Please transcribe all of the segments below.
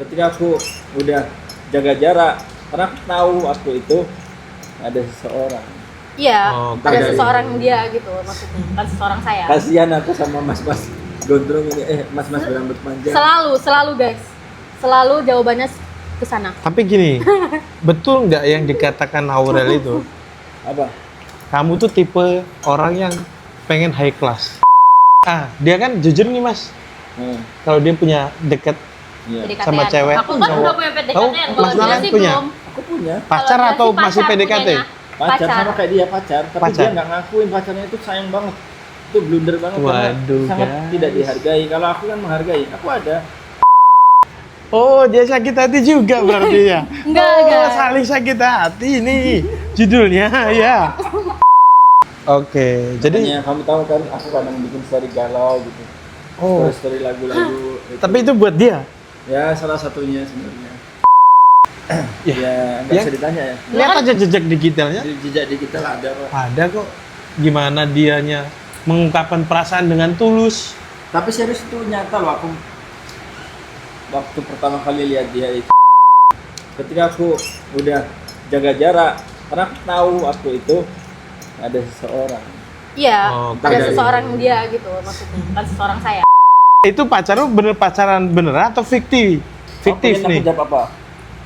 ketika aku udah jaga jarak, karena aku tahu waktu itu ada seseorang. Iya, Oh, ada dari- seseorang dia gitu maksudnya, bukan seseorang saya. Kasihan aku sama mas-mas gondrong ini, mas-mas berambut panjang. Selalu guys, selalu jawabannya ke sana. Tapi gini, betul nggak yang dikatakan Aurel itu? Apa? Kamu tuh tipe orang yang pengen high class. Dia kan jujur nih mas, kalau dia punya deket Iya. PDKT-an. sama cewek, Aku kan cowok. udah punya PDKT-an, Tahu, kalau Mas dia Nalan sih punya? belum. Aku punya pacar Kalau dia atau sih masih pacar PDKT? punyanya. pacar sama kayak dia pacar, tapi Pacar. dia nggak ngakuin pacarnya itu sayang banget. Itu blunder banget Waduh, karena sangat guys. tidak dihargai. Kalau aku kan menghargai. Aku ada. Oh, dia sakit hati juga berarti ya? Enggak. Saling sakit hati ini judulnya ya. Oke, jadi Makanya kamu tahu kan, aku kadang bikin story galau gitu. Story lagu-lagu. tapi itu buat dia. Ya salah satunya sebenarnya. Ya. Ya nggak Ya. bisa ditanya ya. Lihat aja jejak digitalnya. Di jejak digital ada kok. Ada kok. Gimana dianya mengungkapkan perasaan dengan tulus. Tapi serius itu nyata loh, aku waktu pertama kali lihat dia itu. Ketika aku udah jaga jarak, karena aku tahu waktu itu ada seseorang. Iya, Oh, ada dari- seseorang dia gitu maksudnya, bukan seseorang saya. Itu pacar lu bener pacaran beneran atau fiktif? Fiktif Aku nih. jawab apa?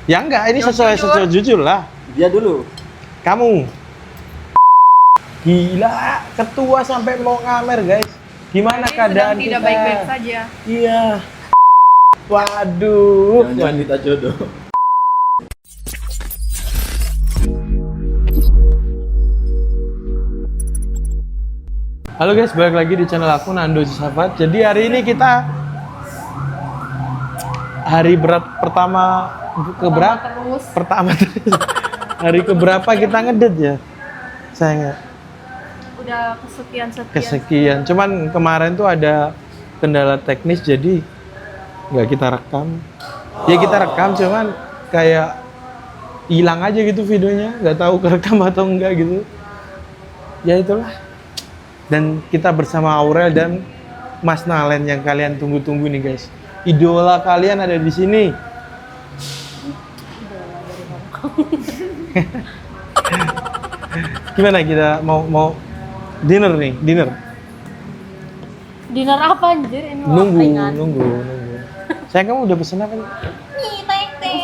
Ya enggak, ini sesuai jujur lah. Dia dulu. Kamu. Gila, ketua sampai mau ngamer, guys. Gimana Kami keadaan sedang kita? tidak baik-baik saja. Iya. Waduh. Jangan kita jodoh. Halo guys, balik lagi di channel aku Nando Josafat. Jadi hari ini kita hari berat pertama keberapa? Terus Pertama terus. Hari keberapa kita ngedit ya? Sayangnya Udah kesekian. kesekian. Cuman kemarin tuh ada kendala teknis jadi nggak kita rekam. Ya kita rekam cuman kayak hilang aja gitu videonya, nggak tahu kerekam atau enggak gitu. Ya itulah. Dan kita bersama Aurel dan Mas Nalen yang kalian tunggu-tunggu nih guys. Idola kalian ada di sini. Gimana kita mau dinner nih, dinner. dinner apa anjir ini? Nunggu. Sayang kamu udah pesen apa nih? Nih, teh.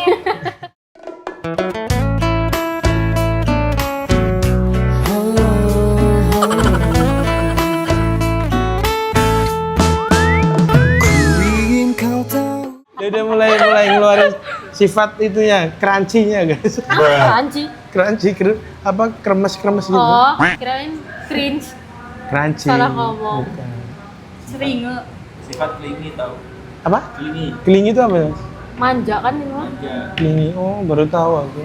Dia udah mulai ngeluarin sifat itunya, crunchy-nya guys. Anjing. Crunchy, kremes gitu. Oh, kirain cringe. Crunchy. Salah ngomong. Bukan. Seringe. Sifat klingi tahu. Apa? Klingi. Keling itu apa? Manja kan ini mah. Manja. Kelingi. Oh, baru tahu aku.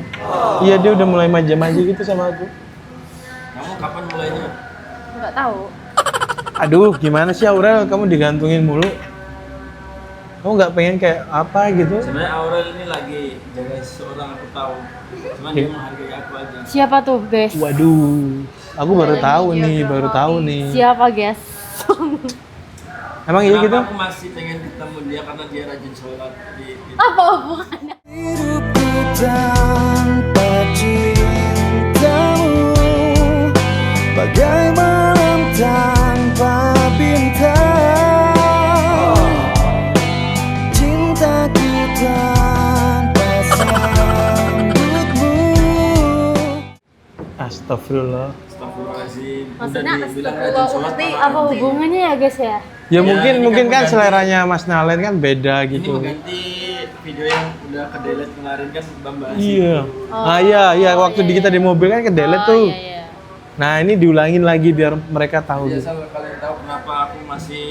Iya, dia udah mulai manja-manja gitu sama aku. Kamu kapan mulainya? Enggak tahu. Aduh, gimana sih Aurel? Kamu digantungin mulu. Kamu nggak pengen kayak apa gitu? Sebenarnya Aurel ini lagi jaga seseorang, aku tahu. Cuman dia menghargai aku aja. Siapa tuh, guys? Waduh, aku baru tahu nih, baru tahu nih. Siapa, guys? Emang iya Kenapa gitu? aku masih pengen ketemu dia karena dia rajin sholat di Apa hubungannya? Tanpa cintamu, bagai malam tanpa bintang. Cinta kita tanpa sambutmu. Astagfirullah. Astagfirullahaladzim. Maksudnya Udah dibilang astagfirullah, rajin sholat berarti malah apa anjing. hubungannya ya, guys ya? Ya, Ya, mungkin ini mungkin kan kan mengganti. seleranya Mas Nalen kan beda Ini gitu. mengganti video yang udah ke delete kemarin kan membahas Iya. itu. Iya, waktu di kita di mobil kan ke delete tuh. Iya. Nah, ini diulangin lagi biar mereka tahu Jadi gitu. asal kalian tahu kenapa aku masih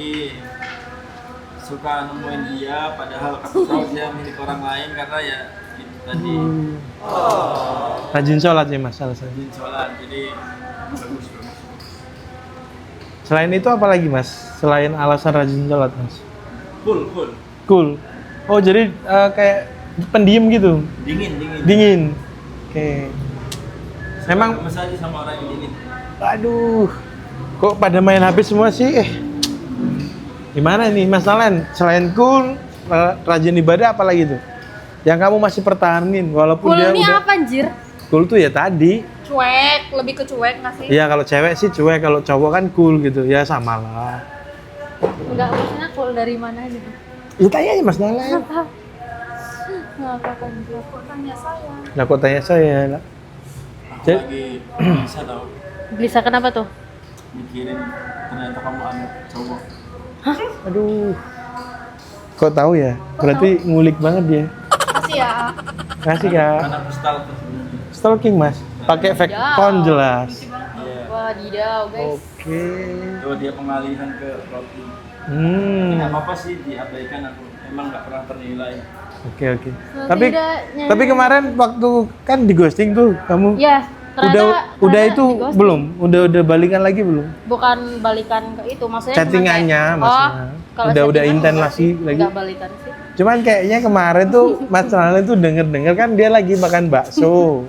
suka nemuin dia, padahal aku tahu dia milik orang lain karena ya itu tadi Rajin sholat ya Mas alasannya. rajin sholat, jadi bagus. Selain itu apa lagi Mas? Selain alasan rajin sholat Mas? Cool. Cool. Oh, jadi kayak pendiam gitu. Dingin. Dingin. Oke. Memang Gemes aja sama orang yang dingin. aduh. Kok pada main HP semua sih? Gimana nih Mas Nalen? Selain cool, rajin ibadah apa lagi tuh? Yang kamu masih pertahanin walaupun Cool dia ini udah apa anjir? cool tuh ya tadi. Cuek, lebih ke cuek nggak sih? Iya kalau cewek sih cuek, kalau cowok kan cool gitu. Ya samalah. Enggak, maksudnya cool dari mana gitu? Ya tanya aja Mas Nala. Nggak apa-apa anjir. Kok tanya saya? Nah kok tanya saya lah. Aku Jadi- lagi bisa tau Bisa kenapa tuh? mikirin ternyata kamu anak cowok. Aduh. Kok tahu ya? Berarti ngulik banget dia. Makasih ya. Kasih Kak. Anak stalker sebenarnya. Stalking Mas. Pakai fake account jelas. Iya. Wadidaw guys. Oke. Coba dia pengalihan ke roti. Hmm. Nggak apa-apa sih diabaikan, aku emang nggak pernah ternilai. Oke oke. Tapi Setidaknya- tapi kemarin waktu kan di ghosting tuh kamu. Ya, ternyata Udah itu di ghosting. belum? Udah balikan lagi belum? Bukan balikan ke itu, maksudnya Chattingannya cuma kayak, maksudnya. kalau Udah chattingan intens enggak lagi sih, lagi. enggak balikan sih. Cuman kayaknya kemarin tuh Mas Nala tuh denger kan dia lagi makan bakso.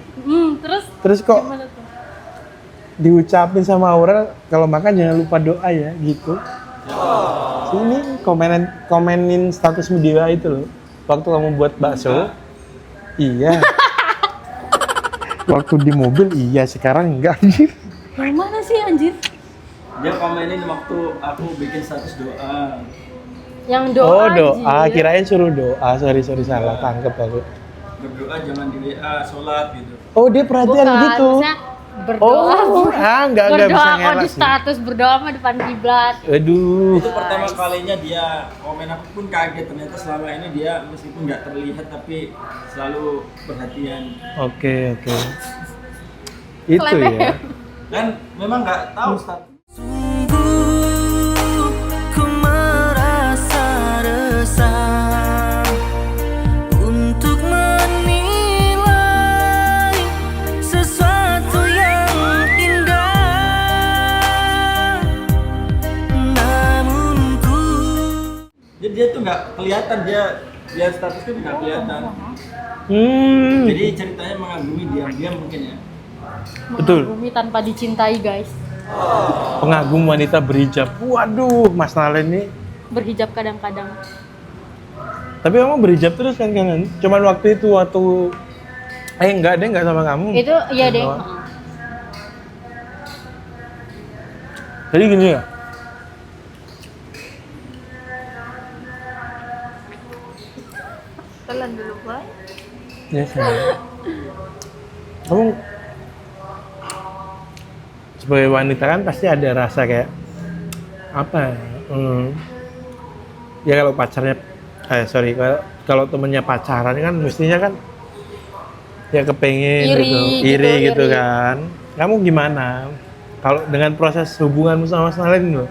Terus Terus kok gimana tuh? diucapin sama Aurel kalau makan jangan lupa doa ya gitu. Sini komenin status media itu loh. Waktu kamu buat bakso. Iya. Waktu di mobil iya, sekarang enggak anjir. Yang mana sih anjir? Dia komenin waktu aku bikin status doa. Yang doa. Oh, doa, anjir. kirain suruh doa. Sorry salah, tangkep aku. Berdoa jangan di WA, sholat gitu. Oh, dia perhatian Bukan, gitu. maksudnya berdoa. Oh, enggak berdoa bisa kok ngelak di sih. status berdoa mah depan kiblat. Aduh. Itu pertama kalinya dia komen, aku pun kaget, ternyata selama ini dia meskipun nggak terlihat tapi selalu perhatian. Oke. Itu ya. Dan memang nggak tahu status. Sungguh ku merasa resah untuk menilai sesuatu yang indah, namun ku Jadi dia tuh nggak kelihatan, dia lihat status tuh nggak kelihatan. Jadi ceritanya mengagumi diam-diam mungkin ya. Betul. Mengagumi tanpa dicintai guys. Pengagum wanita berhijab. Waduh, Mas Nala ini. Berhijab kadang-kadang. Tapi kamu berhijab terus kan kan? Cuman waktu itu enggak deh, enggak sama kamu. Itu iya deh. Sama. Jadi gini ya. Telan dulu, Boy. Ya sayang. Kamu sebagai wanita kan pasti ada rasa kayak apa ya? Ya kalau pacarnya, kalau temennya pacaran kan mestinya kan ya kepengen iri gitu kan. Kamu gimana? Kalau dengan proses hubunganmu sama Mas Nala ini loh?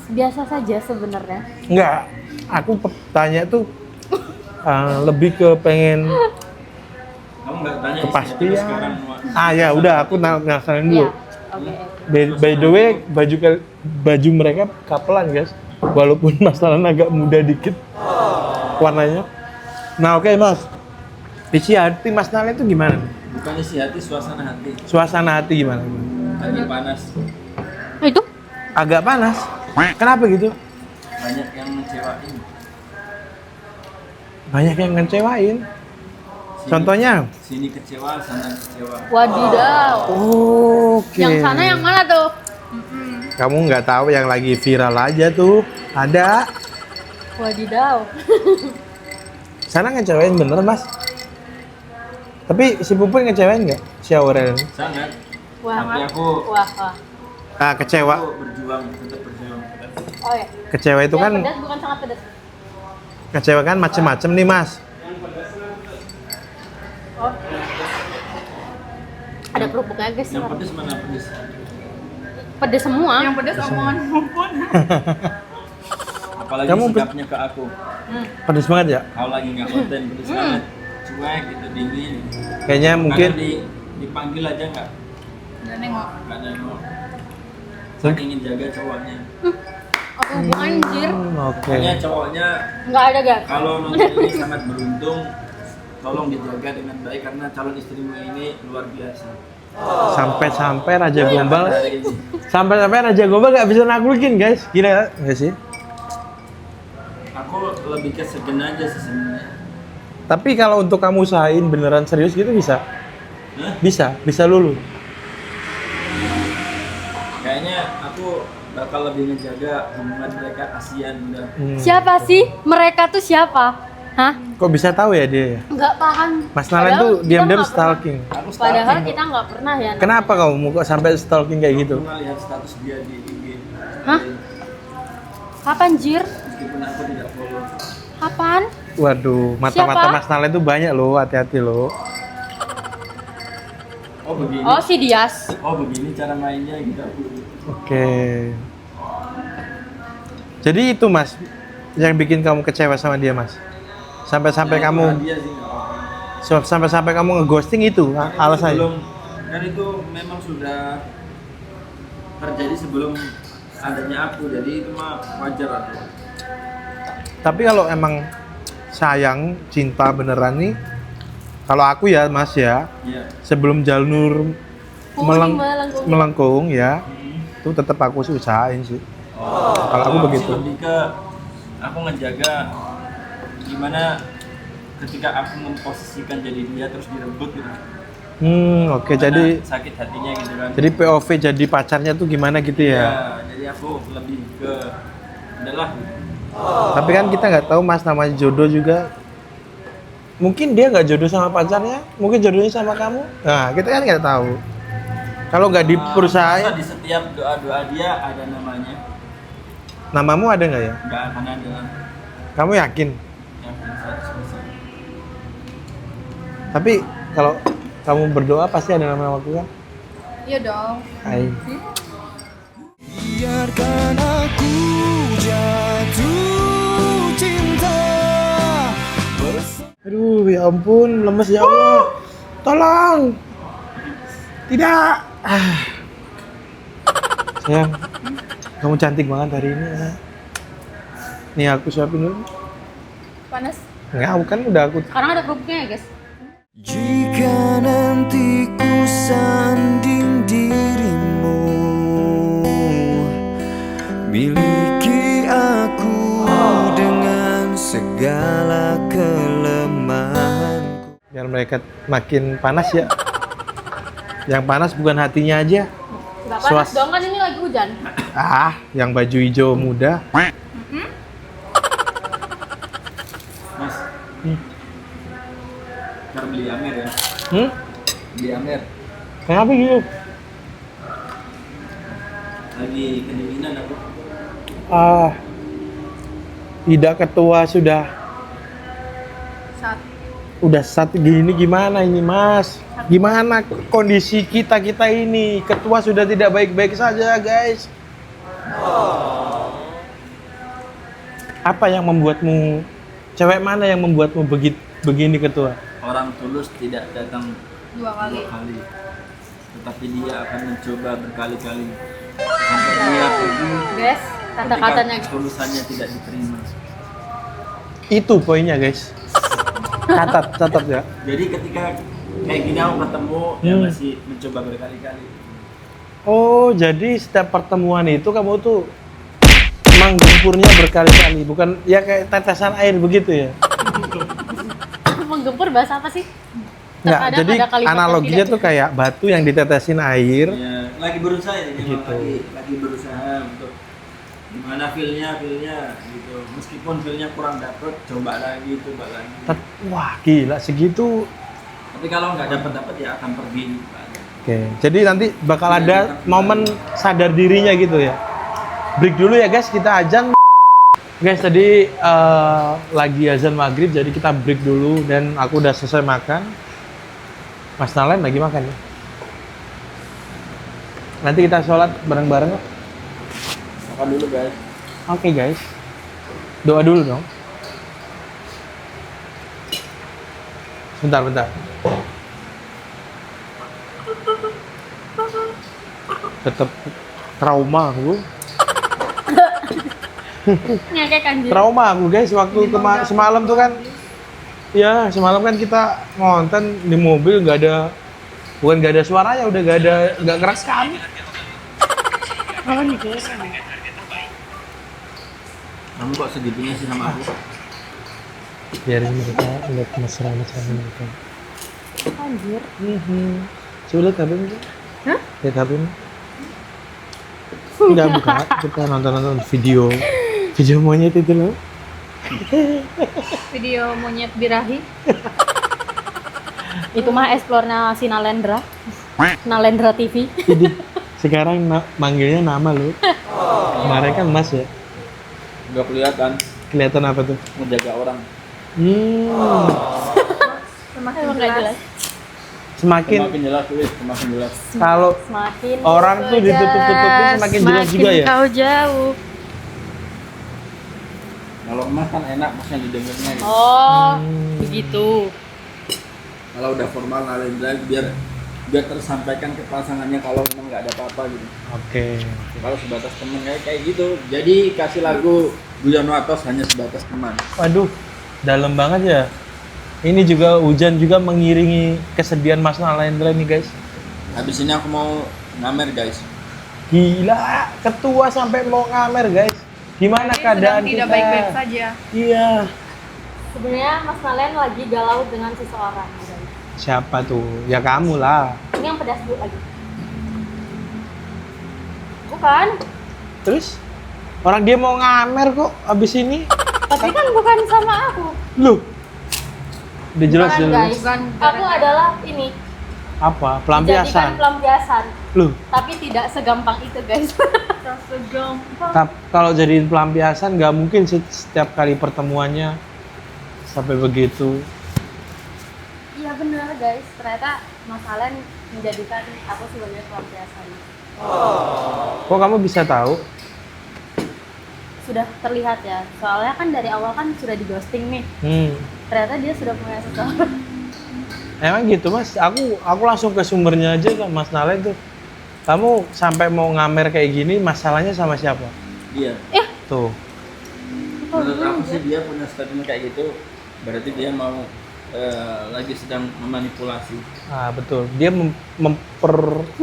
Biasa saja sebenarnya. Enggak, aku tanya tuh lebih ke pengen Kamu nggak tanya kepastian. istri sekarang. Ya udah, aku penasaran dulu. Iya. Oke. By the way, baju mereka kapelan guys. Walaupun Mas Nala agak muda dikit warnanya. Nah oke Mas, isi hati Mas Nala itu gimana? Bukan isi hati, suasana hati. Suasana hati gimana? Lagi panas, Itu Agak panas. Kenapa gitu? banyak yang ngecewain. Banyak yang ngecewain. Contohnya? Sini kecewa, sana kecewa. wadidaw. Oke. Yang sana yang mana tuh? Kamu nggak tahu yang lagi viral aja tuh. Ada. Wadidaw. Sana ngecewain bener Mas. Tapi si Puput ngecewain nggak? Si Aurel? Sangat. Wah, Tapi aku wah. Kecewa. berjuang, tetap berjuang. Oh ya. Kecewa itu Yang kan, pedas bukan sangat pedas. kecewa kan macem-macem nih Mas. Oh. Ada kerupuknya guys. Yang pedes mana pedes? Pedes semua. Yang pedas omongan mumpun. Apalagi Kamu sikapnya ke aku. Pedes banget ya? Kalau lagi nggak konten pedes banget. Cuek gitu, dingin. Kayaknya mungkin Kadang dipanggil aja nggak nengok. nengok. Saking ingin jaga cowoknya. Apa hubungan anjir? oke. Makanya cowoknya Nggak ada gak? kalau nonton ini sangat beruntung. Tolong dijaga dengan baik karena calon istrimu ini luar biasa. Sampai-sampai Raja Gombal, Hari ini. sampai-sampai Raja Gombal nggak bisa naklukin guys. Gila nggak sih? Aku Aku lebih ke segen aja sih sebenarnya. Tapi kalau untuk kamu usahain beneran serius gitu bisa? Hah? Bisa lulu. Kayaknya aku bakal lebih ngejaga hubungan mereka ASEAN udah. Siapa sih? Mereka tuh siapa? Hah? Kok bisa tahu ya dia ya? Nggak paham. Mas Nalen Padahal tuh kita diam-diam nggak pernah. stalking. Aku Padahal stalking. kita nggak pernah ya. Kenapa kamu kok sampai stalking kayak gitu? Aku ngelihat status dia di IG. Hah? Kapan Jir? Meskipun aku tidak follow. Kapan? Waduh, mata-mata Siapa? Mas Nalen tuh banyak loh, hati-hati loh. Oh begini. Oh si Dias. Oh begini cara mainnya gitu aku. Oke. Jadi itu Mas, yang bikin kamu kecewa sama dia Mas? Sampai-sampai Ya, kamu, dia sih nggak apa-apa. sampai-sampai kamu ngeghosting itu Kan itu alasannya? sebelum- kan itu memang sudah terjadi sebelum adanya aku, jadi itu mah wajar aku. Tapi kalau emang sayang, cinta beneran nih, kalau aku ya Mas ya, Iya. sebelum jalur Melengkung. melengkung ya, itu tetap aku sih usahain sih. Kalau aku sih begitu. lebih ke aku ngejaga gimana ketika aku memposisikan jadi dia terus direbut gitu. Oke. Gimana Jadi sakit hatinya gitu kan. POV jadi pacarnya tuh gimana gitu ya? Ya, jadi aku lebih ke adalah gitu. Tapi kan kita nggak tahu Mas, namanya jodoh juga. Mungkin dia nggak jodoh sama pacarnya, mungkin jodohnya sama kamu. Nah, kita kan nggak tahu. Kalau nggak di perusahaan, Masa di setiap doa-doa dia ada namanya. namamu ada nggak ya? Nggak akan ada Kamu yakin? yang 100%. Tapi kalau kamu berdoa pasti ada nama aku kan? Iya dong. Hai. Biarkan aku jatuh cinta. Aduh, ya ampun, lemes ya Allah. Tolong. Tidak. Sayang, kamu cantik banget hari ini. Ya. Nih aku suapin dulu. Panas. Enggak, bukan udah aku. Sekarang ada kerupuknya ya guys. Jika nanti ku sanding dirimu, miliki aku dengan segala kelemahanku. Biar mereka makin panas ya. Yang panas bukan hatinya aja. Nggak panas Suas- dong kan ini lagi hujan. Yang baju hijau muda. Mas, ntar beli Amer ya. Beli Amer. Kenapa gitu? Lagi kedinginan aku. Tidak ketua sudah. Saat Udah saat gini gimana ini Mas? Gimana kondisi kita ini? Ketua sudah tidak baik-baik saja guys. Apa yang membuatmu, cewek mana yang membuatmu begini ketua? Orang tulus tidak datang 2 dua kali. kali, tetapi dia akan mencoba berkali-kali sampai dia pergi. Guys, kata-katanya ketika tulusannya tidak diterima. Itu poinnya guys. Catat ya. Jadi ketika kayak gini aku ketemu, dia Hmm. masih mencoba berkali-kali. Oh, jadi setiap pertemuan itu kamu tuh menggempurnya berkali-kali, bukan ya kayak tetesan air begitu ya? menggempur bahasa apa sih? Nggak, Terkadang jadi ada kalimat yang analoginya tidak- tuh kayak batu yang ditetesin air. Ya, lagi berusaha ya, dia Gitu. lagi berusaha untuk gimana feel-nya gitu. Meskipun feel-nya kurang dapet, coba lagi. Wah, gila segitu. Tapi kalau nggak dapet ya akan pergi. Oke, jadi nanti bakal ada momen sadar dirinya gitu ya. Break dulu ya guys, kita azan. Guys, tadi lagi azan maghrib, jadi kita break dulu dan aku udah selesai makan. Mas Nalen lagi makan ya. Nanti kita sholat bareng-bareng kok. Makan dulu guys. Oke guys, doa dulu dong. Bentar. Tetap trauma aku. Ngekek anjir. Trauma aku guys, waktu semalam tuh kan. Ya, semalam kan kita ngonten di mobil bukan nggak ada suaranya, udah nggak keras sekali. Kamu kok segitunya sih sama aku? Biarin mereka lihat mesra-mesra mereka. Anjir. Coba lihat HP enggak? Hah? Lihat HP enggak? Enggak buka, kita nonton video monyet itu loh. Video monyet birahi. Itu mah explore-nya si Nalendra. Nalendra TV. Jadi sekarang manggilnya nama lo. Kemarin kan Mas ya. Nggak kelihatan, Kelihatan apa tuh? menjaga orang. Semakin Emang nggak jelas. Semakin Semakin jelas, wis, semakin jelas. kalau Semakin orang kau tuh ditutup-tutupin semakin jelas juga ya? Kau jauh. Kalau emas kan enak, masnya didengarnya gitu. Oh, begitu. Kalau udah formal Nalendra biar tersampaikan ke pasangannya kalau memang nggak ada apa-apa gitu. Oke. Kalau sebatas teman kayak gitu. Jadi kasih lagu Guyon Watos hanya sebatas teman. Waduh, dalam banget ya. Ini juga hujan juga mengiringi kesedihan Mas Nalendra nih guys. Habis ini aku mau ngamer guys. Gila, ketua sampai mau ngamer guys. Gimana Jadi keadaan sedang tidak kita? baik-baik saja. Iya. Sebenarnya Mas Nalen lagi galau dengan seseorang. guys. Siapa tuh? Ya kamu lah. Ini yang pedas dulu lagi. Bukan, Terus orang dia mau ngamer kok abis ini. tapi kan bukan sama aku. Loh. Udah jelas Bukan, jelas. guys. Bukan Aku adalah ini. Apa? Dijadikan Pelampiasan. pelampiasan. Loh. Tapi tidak segampang itu guys. segampang. Kalau jadiin pelampiasan nggak mungkin setiap kali pertemuannya sampai begitu. Iya benar guys. Ternyata Mas Nalen menjadikan aku sebagai pelampiasan. Kok kamu bisa tahu? Sudah terlihat ya. Soalnya kan dari awal kan sudah di ghosting nih. Ternyata dia sudah punya seseorang. Emang gitu Mas? Aku langsung ke sumbernya aja lah Mas Nalen tuh. Kamu sampai mau ngamer kayak gini masalahnya sama siapa? Iya. Tuh. Menurut aku sih dia punya statement kayak gitu. Berarti dia mau lagi sedang memanipulasi. Ah betul. Dia Karena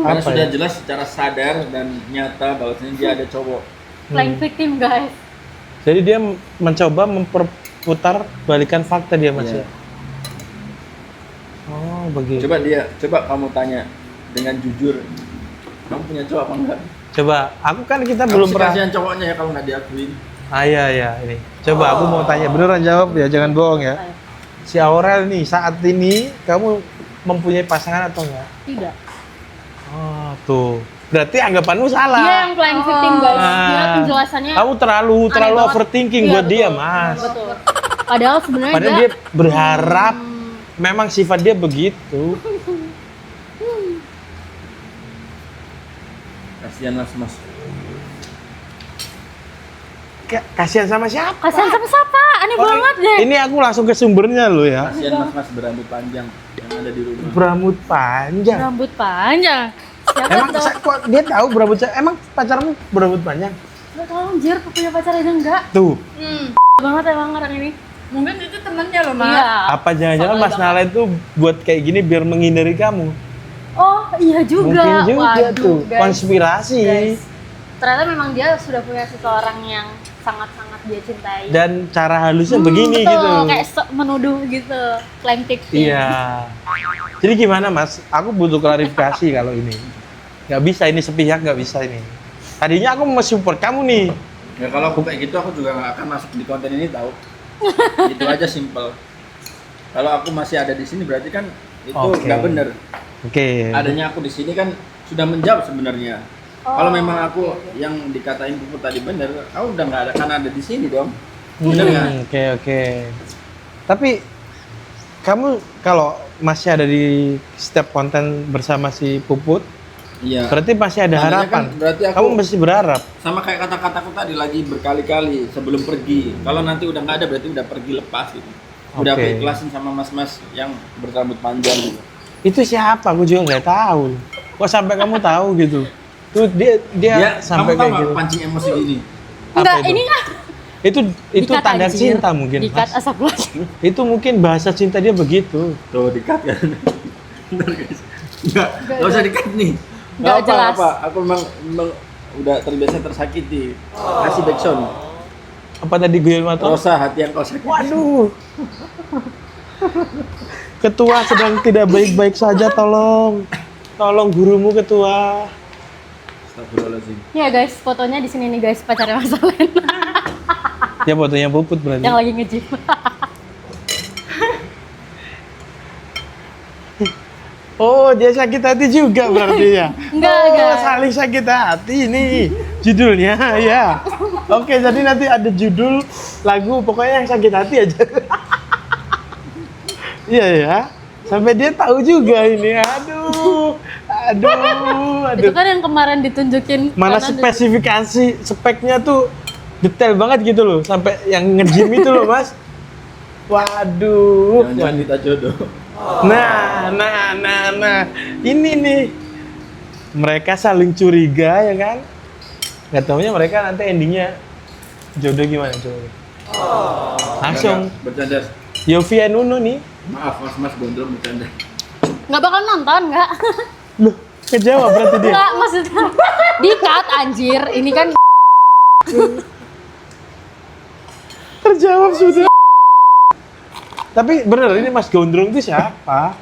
apa sudah ya? jelas secara sadar dan nyata bahwasanya dia ada cowok. Playing victim guys. Jadi dia mencoba memperputar balikan fakta dia Mas Iya. ya. Oh begitu. Coba kamu tanya dengan jujur. Kamu punya cowok apa enggak? Coba, aku kan kita Aku belum sih pernah. kasihan cowoknya ya kalau nggak diakuin. Iya ini. Coba aku mau tanya beneran jawab ya, jangan bohong ya. Ayo. Si Aurel nih saat ini kamu mempunyai pasangan atau enggak? Tidak. Oh tuh. Berarti anggapanmu salah. Dia yang playing victim guys. Dia Ah. penjelasannya Kamu terlalu aneh banget. overthinking Iya, buat betul. dia Mas. Betul. Padahal sebenarnya Padahal dia berharap memang sifat dia begitu. Kasihan mas. Kasihan sama siapa? kasihan sama siapa? Aneh banget deh. Ini aku langsung ke sumbernya loh ya. Kasihan mas berambut panjang yang ada di rumah. Berambut panjang. Rambut panjang. Siapa Emang tuh? kok dia tahu berambut emang pacarmu berambut panjang? Gak tau anjir, aku punya pacar aja enggak. Tuh. Banget emang orang ini. Mungkin itu temennya loh, Mas. Iya. Apa jangan-jangan Soalnya Mas Nalen tuh buat kayak gini biar menghindari kamu? Oh iya juga. Mungkin juga Waduh, tuh. guys. Konspirasi. Guys. Ternyata memang dia sudah punya seseorang yang sangat-sangat dia cintai. Dan cara halusnya begini betul, gitu. kayak menuduh gitu. Playing victim. Iya. Jadi gimana Mas? Aku butuh klarifikasi kalau ini. Nggak bisa ini sepihak, nggak bisa ini. Tadinya aku mau support kamu nih. Ya kalau aku kayak gitu aku juga nggak akan masuk di konten ini tahu. Itu aja simple. Kalau aku masih ada di sini berarti kan itu Oke. nggak bener. Oke. Adanya aku di sini kan sudah menjawab sebenarnya. Oh, Kalau memang aku yang dikatain Puput tadi bener, aku udah nggak ada kan ada di sini dong. Bener nggak? Oke. Tapi kamu kalau masih ada di setiap konten bersama si Puput, Iya. berarti masih ada Makanya harapan. kan berarti aku Kamu mesti berharap. sama kayak kata-kataku tadi lagi berkali-kali sebelum pergi. Kalau nanti udah nggak ada berarti udah pergi lepas gitu. Udah Oke. aku ikhlasin sama mas-mas yang berambut panjang gitu. Itu siapa? Aku juga nggak tahu. Kok sampai kamu tahu gitu? Tuh dia sampai kamu tahu kayak nggak gitu. pancing emosi gini? Enggak, Apa itu? ini kan Itu dikat tanda anjir. cinta mungkin. Dikat Mas. asap lagi. Itu mungkin bahasa cinta dia begitu. Tuh dikat kan? Bentar guys. Nggak usah dikat nih. Nggak jelas. Apa? Aku memang udah terbiasa tersakiti. Kasih backsound. Apa tadi Guyon Mato? Rosa, hati yang kau sakiti. Waduh. Ketua sedang tidak baik-baik saja, tolong. Tolong gurumu ketua. Astagfirullahaladzim. Ya guys, fotonya di sini nih guys, pacarnya Mas Alen. Ya fotonya Puput berarti. Yang lagi nge-gym. Oh, dia sakit hati juga berarti ya? Enggak. Saling sakit hati ini judulnya ya. Oke, jadi nanti ada judul lagu pokoknya yang sakit hati aja. Iya ya. Sampai dia tahu juga ini. Aduh. Itu kan yang kemarin ditunjukin. Mana kanan spesifikasi speknya tuh detail banget gitu loh, sampai yang nge-gym itu loh, Mas. Waduh. Jangan kita jodoh. Nah. Ini nih. Mereka saling curiga ya kan? Nggak taunya mereka nanti endingnya jodoh gimana coba? Langsung Bercanda. Yofi and Uno nih. Maaf mas gondrong bercanda. Nggak bakal nonton, nggak? Loh, kejawab berarti dia. Nggak, maksudnya di-cut anjir. Ini kan Terjawab sudah. Tapi bener ini Mas Gondrong itu siapa?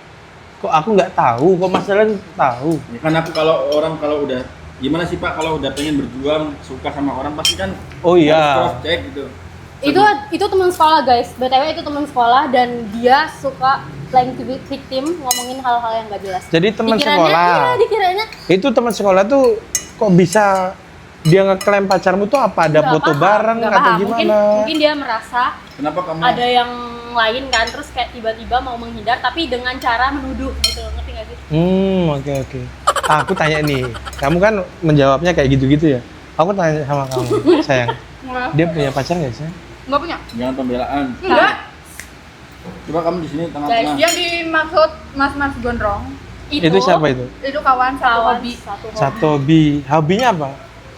Kok aku nggak tahu? Kok Mas Alan tahu? Ya kan aku kalau udah gimana sih Pak kalau udah pengen berjuang suka sama orang pasti kan Oh iya. harus cross check gitu. itu teman sekolah guys. BTW itu teman sekolah dan dia suka playing victim, ngomongin hal-hal yang nggak jelas. Jadi teman Dikiranya- sekolah. Iya, dikiranya. Itu teman sekolah tuh kok bisa dia ngeklaim pacarmu tuh apa? Ada Nggak foto paham, bareng nggak atau paham. gimana? Mungkin dia merasa Kenapa kamu ada yang lain kan, terus kayak tiba-tiba mau menghindar tapi dengan cara menuduh gitu, ngerti nggak sih? Oke. Aku tanya nih, kamu kan menjawabnya kayak gitu-gitu ya. Aku tanya sama kamu, sayang. Dia punya pacar nggak sih? Nggak punya. jangan pembelaan. Enggak. Coba kamu di sini Guys, tengah-tengah. yang dimaksud Mas Gondrong Itu siapa itu? itu kawan satu Kawan hobi. satu hobi. Satu hobi. Hobinya apa?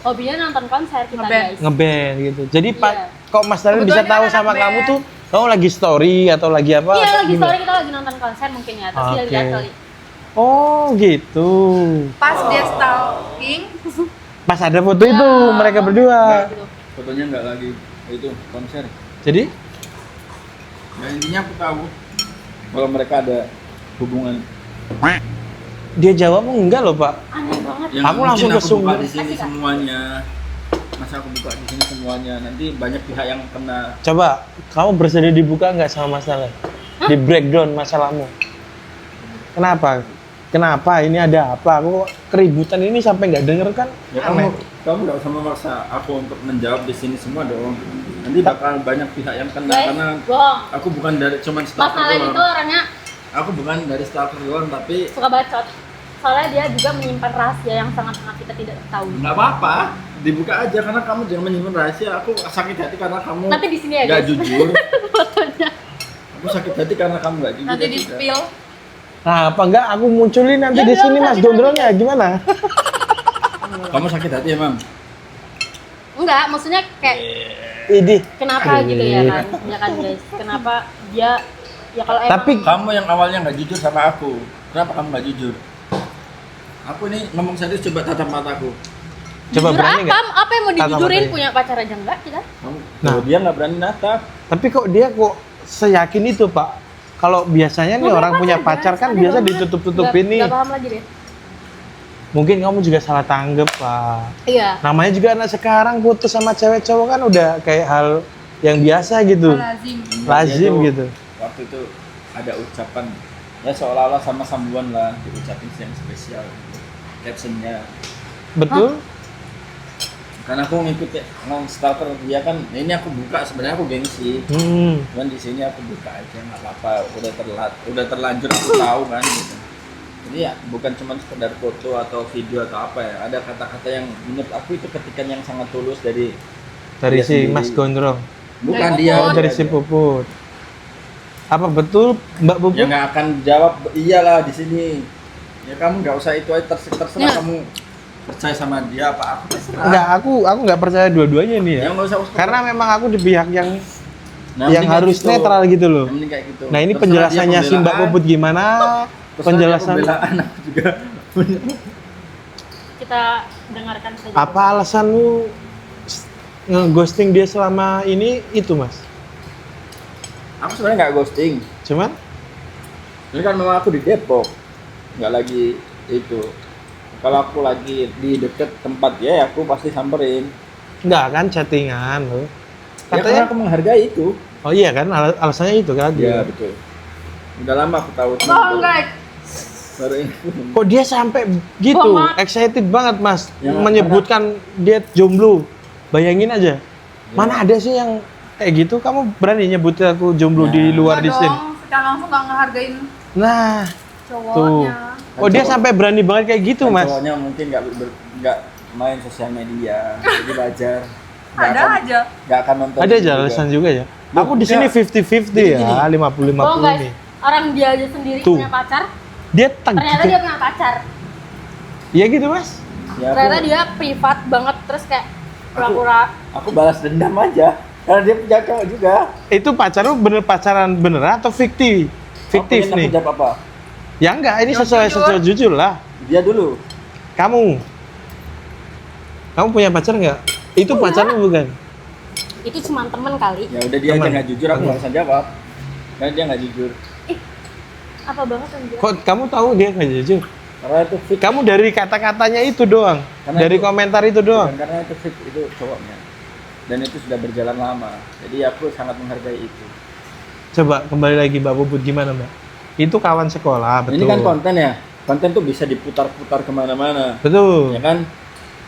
Hobinya nonton konser kita Ngeband. guys. Ngeband gitu. Jadi Iya. kok Mas Dalin bisa Kebetulan tahu anak sama band. kamu tuh kamu lagi story atau lagi apa? Iya lagi Gimana? story, kita lagi nonton konser mungkin ya, terus dia Oke. lihat kali. Oh gitu. Pas dia stalking, Pas ada foto itu mereka berdua. Gitu. Fotonya nggak lagi itu konser. Jadi Nah intinya aku tahu kalau mereka ada hubungan. dia jawab enggak loh Pak. Aneh banget. Yang Aku langsung mungkin ke aku buka sumber. di sini Kasih, Kak. semuanya. Masa aku buka di sini semuanya nanti banyak pihak yang kena. Coba kamu bersedia dibuka nggak sama masalah? Di breakdown masalahmu. Kenapa? Ini ada apa? Aku kok keributan ini sampai nggak denger kan? Ya Aneh. kamu nggak usah memaksa aku untuk menjawab di sini semua dong. Nanti bakal banyak pihak yang kena Guys, karena bohong. aku bukan dari cuman Mas stalker Alen itu doang. orangnya Aku bukan dari stalker doang tapi suka bacot. Soalnya dia juga menyimpan rahasia yang sangat-sangat kita tidak tahu. nggak apa-apa. Dibuka aja karena kamu jangan menyimpan rahasia. Aku sakit hati karena kamu Nanti di sini ya nggak guys. jujur. Fotonya. Aku sakit hati karena kamu nggak jujur. nanti ya di sudah. spill. Nah, apa enggak aku munculin nanti Ya di udah, sini Mas sakit Gondrongnya gimana? Kamu sakit hati emang. Enggak, maksudnya kayak Idih. kenapa gitu ya kan? Ya kan guys. Kenapa dia ya kalau emang Tapi Kamu yang awalnya nggak jujur sama aku. Kenapa kamu nggak jujur? Aku ini ngomong serius coba tatap mataku. coba jujur berani apa? nggak? Apa yang mau Tatap dijujurin? matanya. Punya pacar aja enggak kita? Kamu, Nah. kalau dia nggak berani natap. Tapi kok dia kok seyakin itu Pak? Kalau biasanya nih Ngomong orang apa punya sih, pacar guys? kan Aneh biasa banget. ditutup-tutupin nih. Nggak paham lagi deh. Mungkin kamu juga salah tanggep Pak. Iya. Namanya juga anak sekarang putus sama cewek cowok kan udah kayak hal yang biasa gitu. Lazim. Lazim Dia tuh gitu. Waktu itu ada ucapan ya seolah-olah sama sambuan lah diucapin yang spesial. Captionnya. Betul? Karena aku ngikut ya, ngomong stalker dia kan. Ini aku buka sebenarnya aku gengsi. Cuman di sini aku buka aja nggak apa-apa. Udah terlanjur aku tahu kan. Gitu. Jadi ya bukan cuma sekedar foto atau video atau apa ya. Ada kata-kata yang menurut aku itu ketikan yang sangat tulus dari Dari dia si sendiri. Mas Gondrong. Bukan Dari dia. Oh, dari si Puput. Apa betul Mbak Puput? Ya nggak akan jawab iyalah di sini. Ya kamu nggak usah itu aja terserah Ya. kamu percaya sama dia apa aku terserah. Enggak, aku nggak percaya dua-duanya nih ya. Ya nggak usah. Karena memang aku di pihak yang Nah, yang mending kayak harus gitu. netral gitu loh. Yang mending kayak gitu. Nah, ini Terserah penjelasannya dia si Mbak pembelaan, Puput gimana? terserah dia Penjelasan pembelaan aku juga punya. Kita dengarkan saja. apa alasanmu nge-ghosting dia selama ini itu, Mas? Aku sebenarnya nggak ghosting. Cuman Ini kan memang aku di Depok, nggak lagi itu. Kalau aku lagi di deket tempat dia, ya aku pasti samperin. enggak kan chattingan loh. Ya karena aku menghargai itu. Oh iya kan, alasannya itu kan? Ya betul. Udah lama aku tahu. Bohong guys. Baru ini. Kok dia sampai gitu, Banget. excited banget Mas, Ya, menyebutkan dia jomblo. Bayangin aja, mana ada sih yang kayak gitu? Kamu berani nyebutin aku jomblo Ya. di luar di Nggak sini? dong, secara langsung nggak ngehargain Nah, cowoknya. oh dia Cowok- sampai berani banget kayak gitu Kan Mas? Cowoknya mungkin nggak main sosial media, jadi wajar. Nggak Ada akan- aja. Nggak akan nonton. Ada juga. aja alasan juga ya. Loh, Aku di sini enggak. 50-50 Jadi ya, gini. 50-50 Oh guys, nih. orang dia aja sendiri Tuh. punya pacar. Dia Ternyata dia punya pacar. Iya gitu Mas. Ya, Ternyata dia privat banget terus kayak pura-pura. aku balas dendam aja. Karena dia punya cowok juga. Itu pacar lu bener pacaran beneran atau fiktif? Fiktif Aku nih. pengen jawab apa? Ya enggak, ini Yang sesuai jujur. sesuai jujur lah. Dia dulu. Kamu punya pacar nggak? Itu pacar lu bukan? Itu cuma temen kali. Ya udah dia aja Teman. nggak jujur, aku nggak bisa jawab. Karena dia nggak jujur. Apa banget anjir? Kok kamu tahu dia nggak jujur? Karena itu fix. Kamu dari kata-katanya itu doang, Karena dari itu- komentar itu doang. Bukan karena itu fix, itu cowoknya. Dan itu sudah berjalan lama. Jadi aku sangat menghargai itu. Coba kembali lagi Mbak Puput, gimana Mbak? Itu kawan sekolah, betul. Ini kan konten ya. Konten tuh bisa diputar-putar kemana-mana. Betul. Ya kan?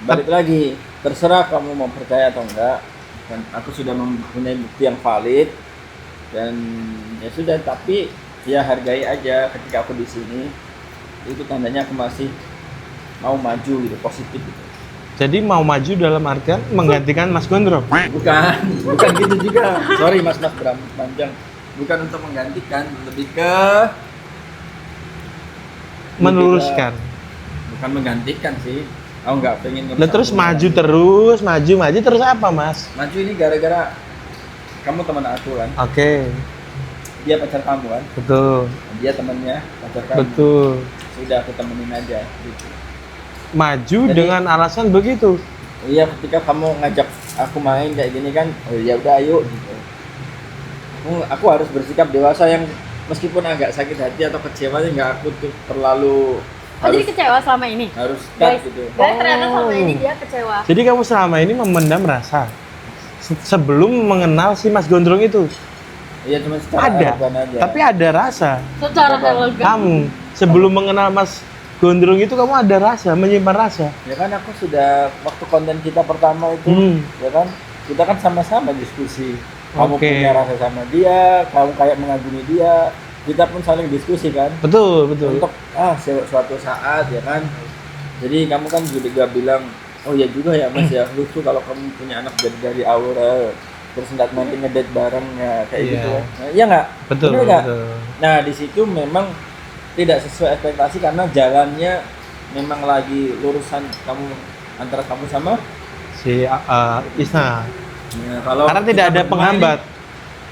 Balik lagi, terserah kamu mau percaya atau enggak. Dan aku sudah mempunyai bukti yang valid. Dan ya sudah, tapi ya hargai aja ketika aku di sini. Itu tandanya aku masih mau maju gitu, positif gitu. Jadi mau maju dalam artian menggantikan Mas Gondrong. Bukan gitu juga. Sorry Mas Panjang. Bukan untuk menggantikan, lebih ke Meluruskan. bukan menggantikan sih. Aku nggak pengen Lah terus maju terus, maju terus apa Mas? Maju ini gara-gara kamu teman aku kan. Oke, Dia pacar kamu kan. betul, Dia temannya pacar kamu. betul. Sudah aku temenin aja gitu. Maju Jadi- dengan alasan begitu. Iya, ketika kamu ngajak aku main kayak gini kan, oh ya udah ayo gitu. Aku harus bersikap dewasa yang meskipun agak sakit hati atau kecewa nggak aku tuh terlalu Oh jadi kecewa selama ini? harus Guys, cut gitu. guys ternyata selama ini Oh. dia kecewa. Jadi kamu selama ini memendam rasa sebelum mengenal si Mas Gondrong itu. Iya cuma secara Ada, arogan aja. tapi ada rasa. Secara Apa? elegan. Kamu sebelum mengenal Mas Gondrong itu kamu ada rasa, menyimpan rasa. Ya kan aku sudah waktu konten kita pertama itu, ya kan kita kan sama-sama diskusi. Kamu Oke. punya rasa sama dia, kamu kayak mengagumi dia. Kita pun saling diskusi kan. Betul, betul. Untuk suatu saat ya kan. Jadi kamu kan juga bilang, oh ya juga ya Mas ya, lucu kalau kamu punya anak dari awal terus nanti ngedate bareng ya kayak Iya. gitu. Nah, iya nggak? Betul, Bener nggak? betul. Nah di situ memang tidak sesuai ekspektasi karena jalannya memang lagi lurusan antara kamu sama. Si Isna. Ya, kalau Karena tidak kita ada berdua penghambat.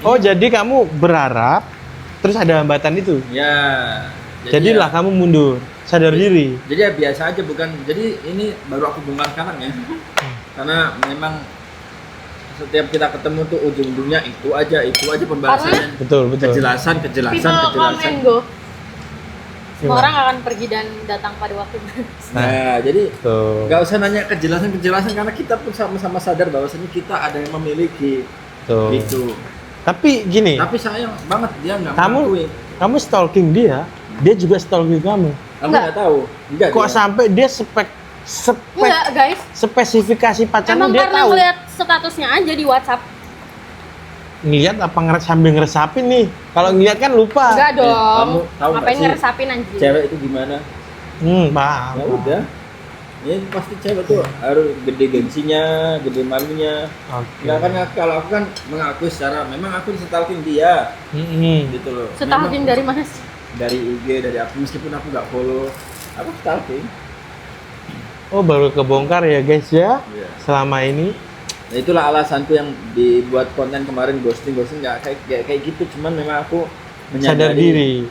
Oh, jadi kamu berharap terus ada hambatan itu. ini- ya. Jadilah kamu mundur, sadar diri. Jadi ya biasa aja bukan. Jadi ini baru aku bongkar sekarang ya. Karena memang setiap kita ketemu tuh ujung-ujungnya itu aja pembahasannya. Betul, betul. Kejelasan. People come and go. Semua Gimana? orang akan pergi dan datang pada waktu. Nah, jadi Tuh. nggak usah nanya kejelasan karena kita pun sama-sama sadar bahwasanya kita ada yang memiliki Tuh. gitu. Tapi gini, Tapi sayang banget dia nggak Kamu- mengakui. kamu stalking dia juga stalking kamu. Kamu Enggak. nggak tahu. Enggak. Kok dia. sampai dia Enggak guys, spesifikasi pacarmu emang dia karena tahu. ngeliat statusnya aja di WhatsApp. Ngeliat apa sambil ngeresapin nih? Kalau ngeliat kan lupa. Enggak dong. kamu tahu nggak Ngapain sih, ngeresapin anjir? Cewek itu gimana? Paham. Ya udah. Ya pasti cewek tuh harus gede gengsinya, gede malunya. Oke. Nah kan kalau aku kan mengakui secara memang aku stalking dia gitu loh. Stalking Memang dari mana sih? dari IG dari aku meskipun aku nggak follow, aku stalking. Oh, baru kebongkar ya guys ya. Iya. Selama ini. Nah itulah alasanku yang dibuat konten kemarin ghosting nggak kayak gitu, cuman memang aku Sadar diri.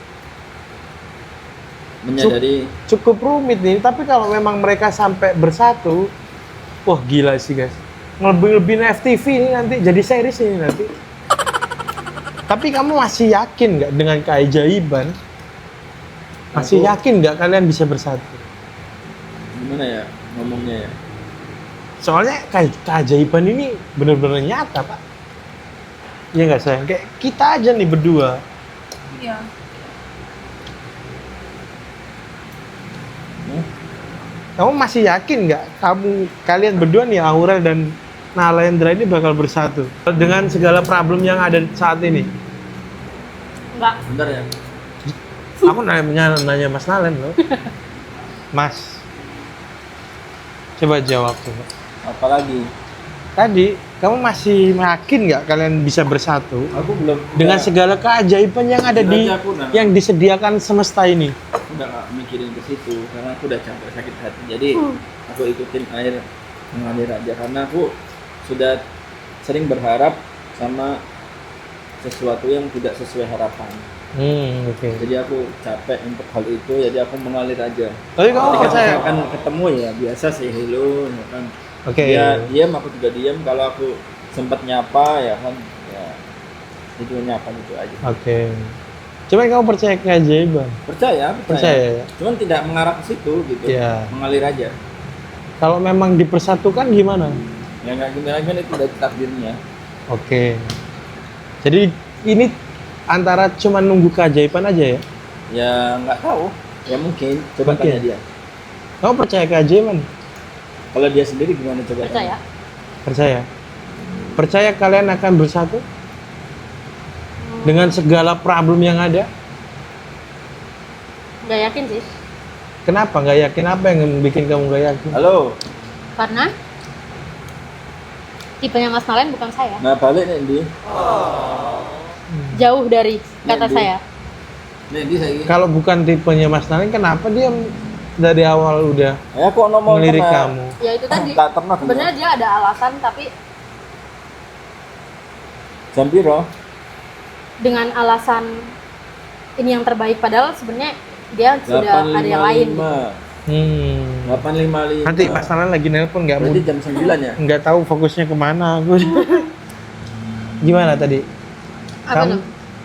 menyadari Cukup rumit nih, tapi kalau memang mereka sampai bersatu, wah gila sih guys. Ngelebih-lebihin FTV ini nanti jadi series ini nanti. Tapi kamu masih yakin nggak dengan keajaiban? Masih Aku- yakin nggak kalian bisa bersatu? Gimana ya ngomongnya ya? Soalnya keajaiban ini benar-benar nyata, Pak. Iya nggak sayang? Kayak kita aja nih berdua. Iya. Kamu masih yakin nggak kalian berdua nih Aurel dan Nalendra ini bakal bersatu dengan segala problem yang ada saat ini? Enggak. Bentar ya. Aku nanya Mas Nalen loh. Mas, coba jawab coba. Apalagi? Tadi kamu masih yakin nggak kalian bisa bersatu Aku belum. dengan segala keajaiban yang ada di Aku udah- yang disediakan semesta ini? Aku udah gak mikirin ke situ karena aku udah capek sakit hati. Jadi aku ikutin air mengalir aja karena aku sudah sering berharap sama sesuatu yang tidak sesuai harapan. Oke. Jadi aku capek untuk hal itu, jadi aku mengalir aja. Tapi kamu Ketika percaya? misalkan ketemu ya biasa sih hello, ya kan. Oke. Dia diam, aku juga diam. Kalau aku sempat nyapa ya kan, ya itu nyapa gitu aja. Oke. Cuman kamu percaya keajaiban? Percaya. Percaya ya? Cuman tidak mengarah ke situ gitu. Iya. Mengalir aja. Kalau memang dipersatukan gimana? Ya nggak gimana kan itu dari takdirnya. Oke. Jadi ini antara cuma nunggu keajaiban aja ya? Ya nggak tahu. Ya mungkin. Coba Mungkin. tanya dia. Kamu percaya keajaiban? Kalau dia sendiri gimana coba? Percaya. Percaya? Percaya kalian akan bersatu? Dengan segala problem yang ada? Nggak yakin sih. Kenapa nggak yakin? Apa yang bikin kamu nggak yakin? Halo. Karena tipenya Mas Nalen bukan saya. Nah balik nih di. Jauh dari kata Nih, Di. saya. Nih di saya. Kalau bukan tipenya Mas Nalen, kenapa dia dari awal udah Ya aku ngomong melirik sama- kamu? Ya itu tadi. Tak pernah. Sebenarnya dia ada alasan tapi Jam piro? dengan alasan ini yang terbaik padahal sebenarnya dia sudah ada yang lain. 855. Nanti Mas Nalen lagi nelpon nggak Berarti mau jam 9 ya? nggak tahu fokusnya kemana aku. Gimana tadi? Apa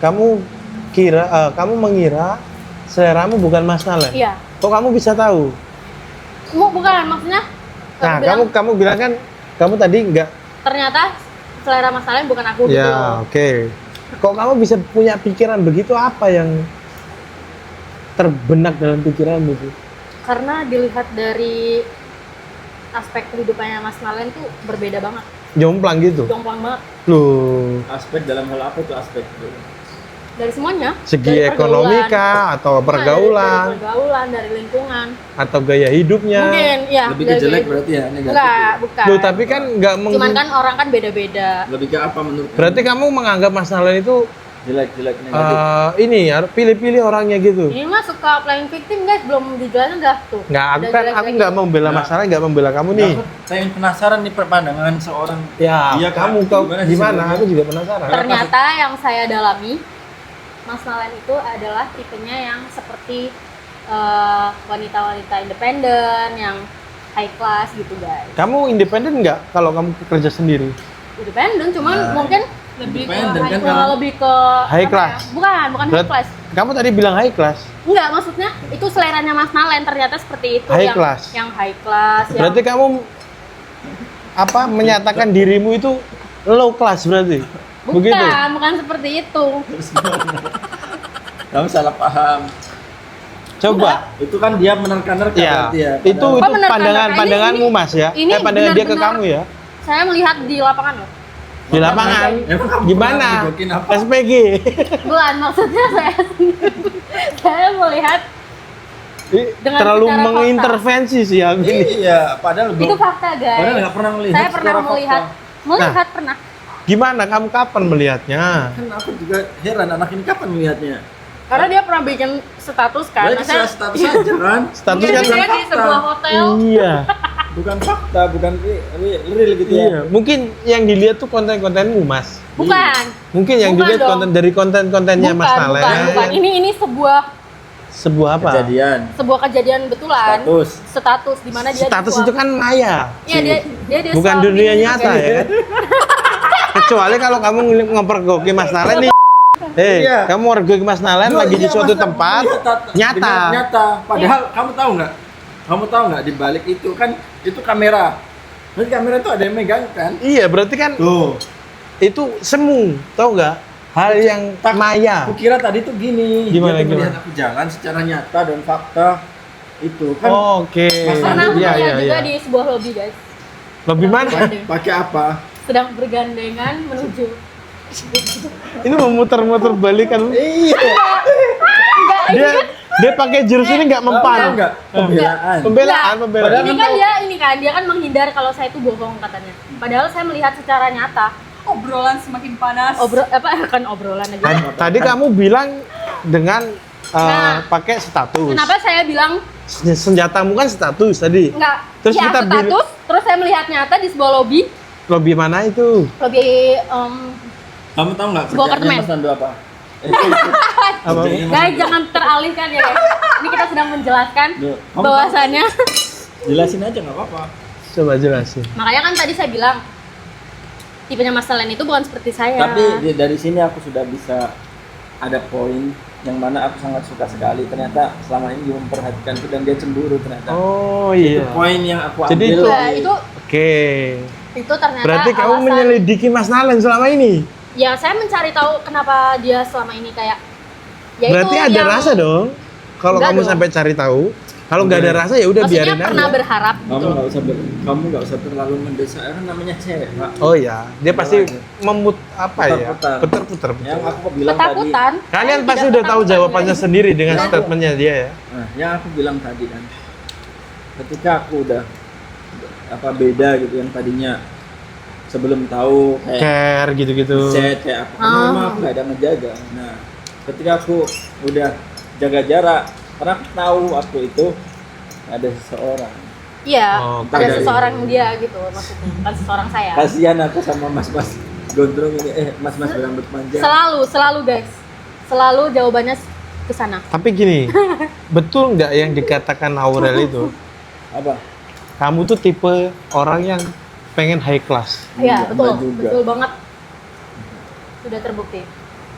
kamu tuh? kamu mengira seleramu bukan Mas Nalen. Iya. Kok kamu bisa tahu? Bukan maksudnya. Nah, bilang, kamu bilang kan kamu tadi nggak. ternyata selera Mas Nalen bukan aku gitu. Ya, oke. Kok kamu bisa punya pikiran begitu? Apa yang terbenak dalam pikiranmu itu? Karena dilihat dari aspek kehidupannya Mas Nalen tuh berbeda banget. Jomplang gitu. Jomplang banget Loh, Aspek dalam hal apa itu aspek itu? dari semuanya. segi Dari ekonomi pergaulan. kah atau Nah, pergaulan dari pergaulan, dari lingkungan. atau gaya hidupnya? Mungkin ya. Lebih ke dari jelek gaya- berarti ya, negatif. Enggak, bukan. Loh, tapi kan nggak Cuman kan orang kan beda-beda. Lebih ke apa menurut kamu? berarti kamu menganggap Mas Nalen itu jelek negatif. ini ya pilih-pilih orangnya gitu. Ini mah suka playing victim guys, belum dijelasin dah tuh. Nggak, aku Udah kan jelek aku lagi. nggak membela Nggak. Mas Nalen, nggak membela kamu nih. Aku pengen penasaran nih perpandangan seorang. Ya, Iya, Kak. kamu kau Gimana sih gimana? sebenarnya? Aku juga penasaran. Ternyata yang saya dalami, Mas Nalen itu adalah tipenya yang seperti wanita-wanita independen, yang high class gitu guys. Kamu independen nggak kalau kamu kerja sendiri? Independen, cuman Nah, mungkin Lebih ke independen kan ke- kamu. lebih ke High apa class. ya? Bukan high Berat- class. Kamu tadi bilang high class. Enggak, maksudnya itu seleranya Mas Nalen ternyata seperti itu High yang class. yang high class, yang Berarti kamu menyatakan dirimu itu low class berarti? bukan, Begitu. bukan seperti itu. Kamu salah paham. Coba. Itu kan dia menerka-nerka Ya, berarti ya. itu Oh, benar-benar. pandanganmu Ini- Mas ya. ini Pandangan dia ke benar-benar. kamu ya. Saya melihat di lapangan loh. Di lapangan. Emang kamu Gimana? pernah digokin apa? SPG. Bukan, maksudnya saya melihat Dengan Terlalu secara mengintervensi sih aku ini. Iya, padahal itu fakta guys. Padahal nggak pernah melihat. Saya pernah secara melihat, fakta. pernah. Gimana kamu kapan melihatnya? Kan aku juga heran anak ini kapan melihatnya. Karena dia pernah bikin status kan. Berarti Saya status saja kan. Status Iya, kan dia di sebuah hotel. iya. Bukan fakta, bukan real gitu ya. Iya, mungkin yang dilihat tuh konten-kontenmu, Mas. Bukan. Mungkin yang Bukan dilihat dong. dari konten-kontennya Mas Nalen. Bukan. Ini sebuah Sebuah apa? kejadian, sebuah kejadian betulan, status di mana dia Status di itu kan maya. Iya, dia Bukan suami. dunia nyata ya kan? Kecuali kalau kamu ngepergoki Mas Nalen nih. Iya. Kamu mergoki Mas Nalen lagi di suatu tempat nyata. Nyata. Padahal kamu tahu nggak? Kamu tahu nggak di balik itu kan itu kamera. Berarti kamera itu ada yang megang kan? Iya, berarti kan Tuh. itu semu, tahu nggak? Hal yang maya. Aku kira tadi tuh gini. Gimana, dia tuh melihat gimana? aku jalan secara nyata dan fakta itu kan. Oke. Pernah aku Iya, melihat iya, juga iya. di sebuah lobby, guys. Lebih mana? Pakai apa? Sedang bergandengan menuju. Ini memutar-mutar balik kan. Iya. Dia pakai jurus ini nggak mempan. Enggak. Pembelaan. Pembelaan. Padahal Ini kan dia kan menghindar kalau saya itu bohong katanya. Padahal saya melihat secara nyata. Obrolan semakin panas. Kan obrolan aja. Tadi kamu bilang dengan Nah. pakai status. Kenapa saya bilang Senjatamu kan status tadi. enggak? Terus Ya, kita status, terus saya melihat nyata di sebuah lobby, Lobby mana itu? Kamu tahu nggak Sebuah kerjanya apartemen. Mas Nando apa? Apa? Kerjanya Mas guys, Nando. jangan teralihkan ya guys. Ini kita sedang menjelaskan Duh, kamu bahwasannya. Jelasin aja nggak apa-apa. Coba jelasin. Makanya kan tadi saya bilang tipenya Mas Nalen itu bukan seperti saya. Tapi dari sini aku sudah bisa ada poin yang mana aku sangat suka sekali. Ternyata selama ini dia memperhatikanku dan dia cemburu ternyata. Oh Itu iya. poin yang aku Jadi ambil. Nah, itu Oke. ternyata Berarti kamu alasan- menyelidiki Mas Nalen selama ini. Ya, saya mencari tahu kenapa dia selama ini kayak ya Berarti itu ada yang- rasa dong. Kalau Enggak kamu dong. sampai cari tahu, kalau nggak ada rasa ya udah Maksudnya biarin pernah aja. berharap Kamu gitu. nggak usah terlalu mendesak kan namanya cewek, Pak. Oh ya, dia pasti Makanya. apa ya? Putar-putar. Putar-putar. Yang betul. aku bilang tadi. Ketakutan. Kalian Saya pasti tidak udah tahu ketakutan, jawabannya guys. sendiri dengan Iya. statementnya dia ya. Nah, yang aku bilang tadi kan. Ketika aku udah beda gitu yang tadinya sebelum tahu kayak Care gitu-gitu. chat kayak apa kan Ah. memang aku nggak ada menjaga. Nah, ketika aku udah jaga jarak karena aku tahu aku itu ada seseorang. Iya, Oh, ada dari- seseorang dia gitu maksudnya, bukan seseorang saya. Kasihan aku sama mas-mas gondrong ini, mas-mas berambut panjang. Selalu guys. Selalu jawabannya ke sana. Tapi gini, betul nggak yang dikatakan Aurel itu? Apa? Kamu tuh tipe orang yang pengen high class. Iya, Enggak, betul. enggak juga. Betul banget. Sudah terbukti.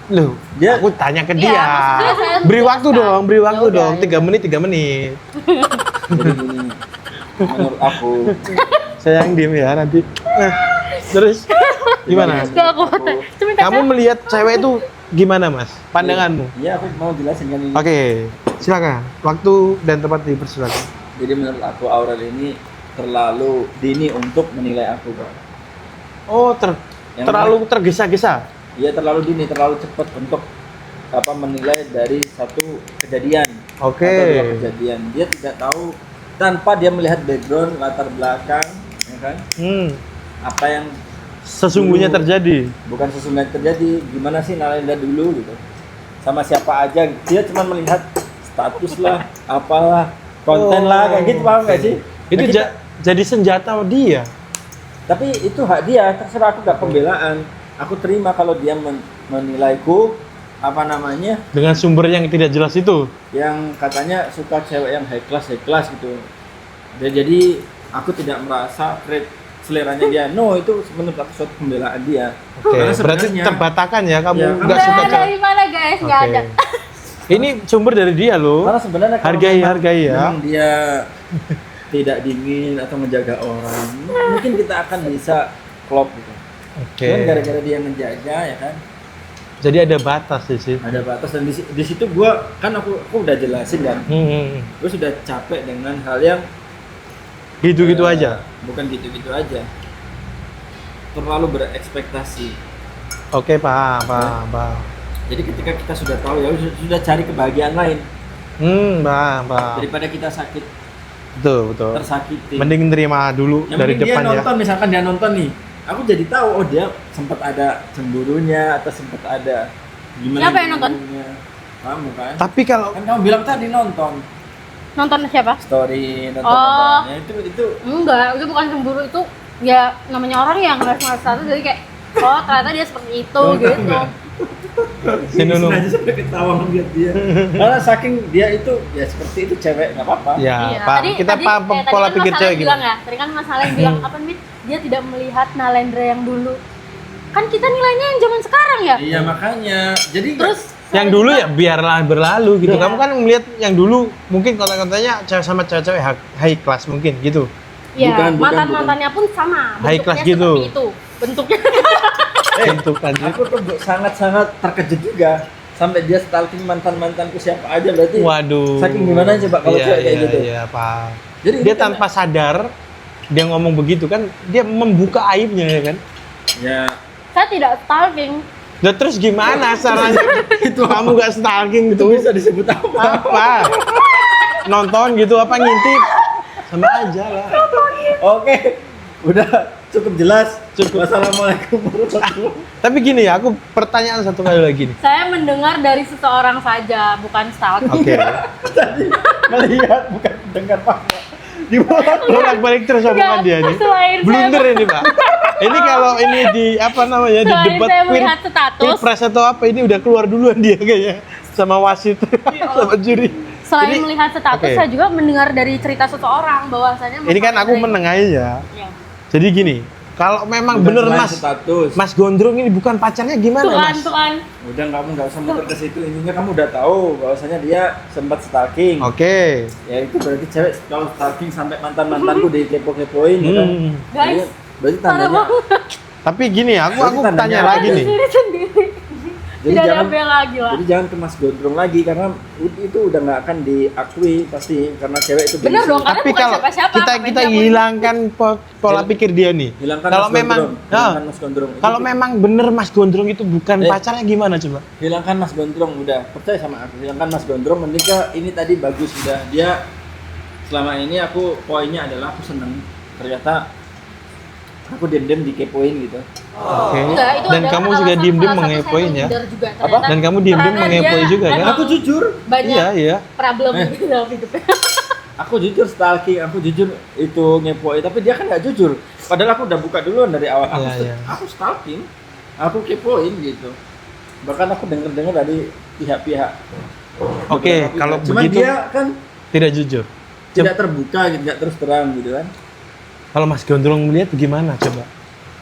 Loh, Dia- aku tanya ke Iya, dia. maksudnya saya Beri waktu menjelaskan. dong, beri waktu Ya udah, dong. ya 3 menit, 3 menit. Jadi gini, menurut aku Saya yang diem ya nanti. Terus gimana? Gak kuat. Cuma Kamu melihat cewek itu gimana, Mas? Pandanganmu? Iya, aku mau jelasin kan ini. Oke, silakan. Waktu dan tempat dipersilakan. Jadi menurut aku Aurel ini terlalu dini untuk menilai aku, Pak. Oh, Yang terlalu tergesa-gesa. Iya, terlalu dini, terlalu cepat untuk menilai dari satu kejadian Oke. atau dua kejadian. Dia tidak tahu tanpa dia melihat background, latar belakang, ya kan? Apa yang Sesungguhnya dulu- terjadi. bukan sesungguhnya terjadi, gimana sih Nalenda dulu gitu. Sama siapa aja, dia cuma melihat status lah, apalah, konten lah, kayak gitu, paham nggak sih? Itu Nah, kita- jadi senjata dia. tapi itu hak dia, terserah, aku gak pembelaan. Aku terima kalau dia menilaiku Dengan sumber yang tidak jelas itu. yang katanya suka cewek yang high class gitu. Dan jadi aku tidak merasa seleranya dia. No, itu menurut aku suatu pembelaan dia. Oke, Karena berarti sebenarnya- terbatakan ya kamu Ya, nggak suka Nggak ada cewek. di mana guys, nggak Oke. ada. Ini sumber dari dia loh. Karena sebenarnya kalau Hargai ya. memang dia tidak dingin atau menjaga orang, mungkin kita akan bisa klop gitu. Oke. Cuman gara-gara dia menjaga ya kan, Jadi ada batas sih. ada batas dan di situ gua kan aku udah jelasin kan, gue sudah capek dengan hal yang Gitu-gitu eh, aja. bukan gitu-gitu aja, terlalu berekspektasi. Oke, paham. Jadi ketika kita sudah tahu ya sudah cari kebahagiaan lain Paham. daripada kita sakit Betul. tersakiti. Mending terima dulu Yang dari penting depan dia ya. nonton, misalkan dia nonton nih, aku jadi tahu oh dia sempat ada cemburunya atau sempat ada gimana. Siapa yang nonton? gimananya. Kamu kan? Tapi kalau Kan kamu bilang tadi nonton Nonton siapa? story, nonton Oh. apa. Ya, itu Enggak, itu bukan cemburu, itu ya namanya orang yang nggak smart status, jadi kayak oh ternyata dia seperti itu Nonton gitu. nggak? Si Nunung. Sengaja sampai ketawa ngeliat dia. Karena saking dia itu ya seperti itu cewek nggak apa-apa. Ya, Iya, Pak. Kita paham pola pikir cewek bilang gimana. ya, tadi kan Mas Aleng bilang apa nih? Dia tidak melihat Nalendra yang dulu. Kan kita nilainya yang zaman sekarang ya. Iya makanya. Jadi Terus Yang dulu ya biarlah berlalu gitu. Iya. Kamu kan melihat yang dulu mungkin kata-katanya cewek sama cewek-cewek high class mungkin gitu. ya Bukan, mantan-mantannya pun sama. High class bentuknya gitu. seperti itu. Bentuknya. Bentukan aku tuh sangat-sangat terkejut juga sampai dia stalking mantanku siapa aja berarti. Waduh. Saking gimana coba kalau cewek kayak gitu. Iya, Pak. Jadi Dia ini kan- tanpa sadar dia ngomong begitu kan, dia membuka aibnya ya kan. ya Saya tidak stalking. Nah, terus gimana caranya? Kamu gak stalking itu gitu? bisa disebut apa? Apa? Nonton gitu apa ngintip? Sama aja lah. Oke, udah cukup jelas. Cukup. Wassalamualaikum warahmatullahi wabarakatuh. Tapi gini ya, aku pertanyaan satu kali lagi nih. Saya mendengar dari seseorang saja, bukan stalking. Oke. Tadi melihat bukan dengar Pak. Di bawah. Bolak-balik terus omongan dia nih. Selain Blunder saya, ini, Pak. Ini kalau ini di apa namanya di selain debat saya melihat status, pilpres atau apa ini udah keluar duluan dia kayaknya sama wasit sama juri. selain Jadi, melihat status, oke. saya juga mendengar dari cerita seseorang bahwasanya Ini kan aku menengahin ya. Ya. Jadi gini, kalau memang Bukan bener selain Mas status. Mas Gondrong ini bukan pacarnya gimana Mas? Tuh kan. Udah kamu nggak usah muter ke situ. Intinya kamu udah tahu bahwasanya dia sempat stalking. Oke. Ya itu berarti cewek kalau stalking sampai mantanku dikepo-kepoin ya kan. Hmm. Guys, Jadi, berarti parah tandanya. banget. Tapi gini, aku Berarti tandanya tanya apa lagi tuh? nih. Diri sendiri. Jadi Tidak jangan ada bela lagi lah. Jadi jangan ke Mas Gondrong lagi karena itu udah nggak akan diakui pasti karena cewek itu Bener gengsi. dong, karena Tapi bukan kalau siapa-siapa. kita ngapain kita dia mau- hilangkan pola pikir dia nih. Hilangkan Kalau Mas memang Gondrong. Hilangkan Mas Gondrong. kalau Itu- memang bener Mas Gondrong itu bukan Eh. pacarnya gimana coba? hilangkan Mas Gondrong udah percaya sama aku. Hilangkan Mas Gondrong menikah ini tadi bagus udah dia selama ini aku poinnya adalah aku seneng ternyata aku diam-diam dikepoin gitu. Oke. Enggak, itu Dan adalah kamu juga alasan diem-diem salah satu mengepoin saya ya. menghindar juga. Apa? Ternyata Dan kamu diem-diem karena mengepoin dia juga ya? memang Aku jujur, banyak Iya, iya. problem gitu dalam hidupnya. aku jujur stalking, aku jujur itu ngepoin, tapi dia kan nggak jujur. Padahal aku udah buka duluan dari awal. Iya, iya. Aku stalking, aku kepoin gitu. Bahkan aku dengar dari pihak-pihak. Oke, beberapa kalau pihak. Cuman begitu dia kan tidak jujur. tidak terbuka, gitu, nggak terus terang gitu kan. Kalau Mas Gondrong melihat gimana coba?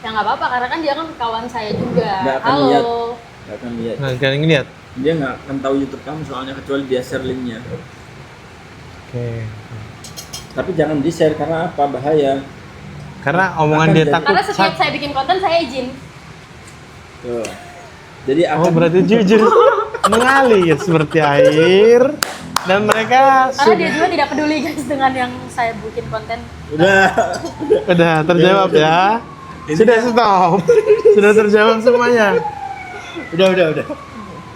Ya nggak apa-apa, karena kan dia kan kawan saya juga. Nggak akan Halo. lihat. Nggak akan lihat. Nah, kalian lihat. Dia nggak akan tahu YouTube kamu soalnya kecuali dia share linknya. Oke. Tapi jangan di share karena apa? Bahaya. Karena omongan Akan dia jadi- takut. Karena setiap saya bikin konten saya izin. Tuh. Jadi Oh, akan berarti jujur mengalir seperti air dan mereka Karena dia juga tidak peduli guys dengan yang saya bikin konten. udah. sudah terjawab ya. Sudah stop. Sudah terjawab semuanya. Udah.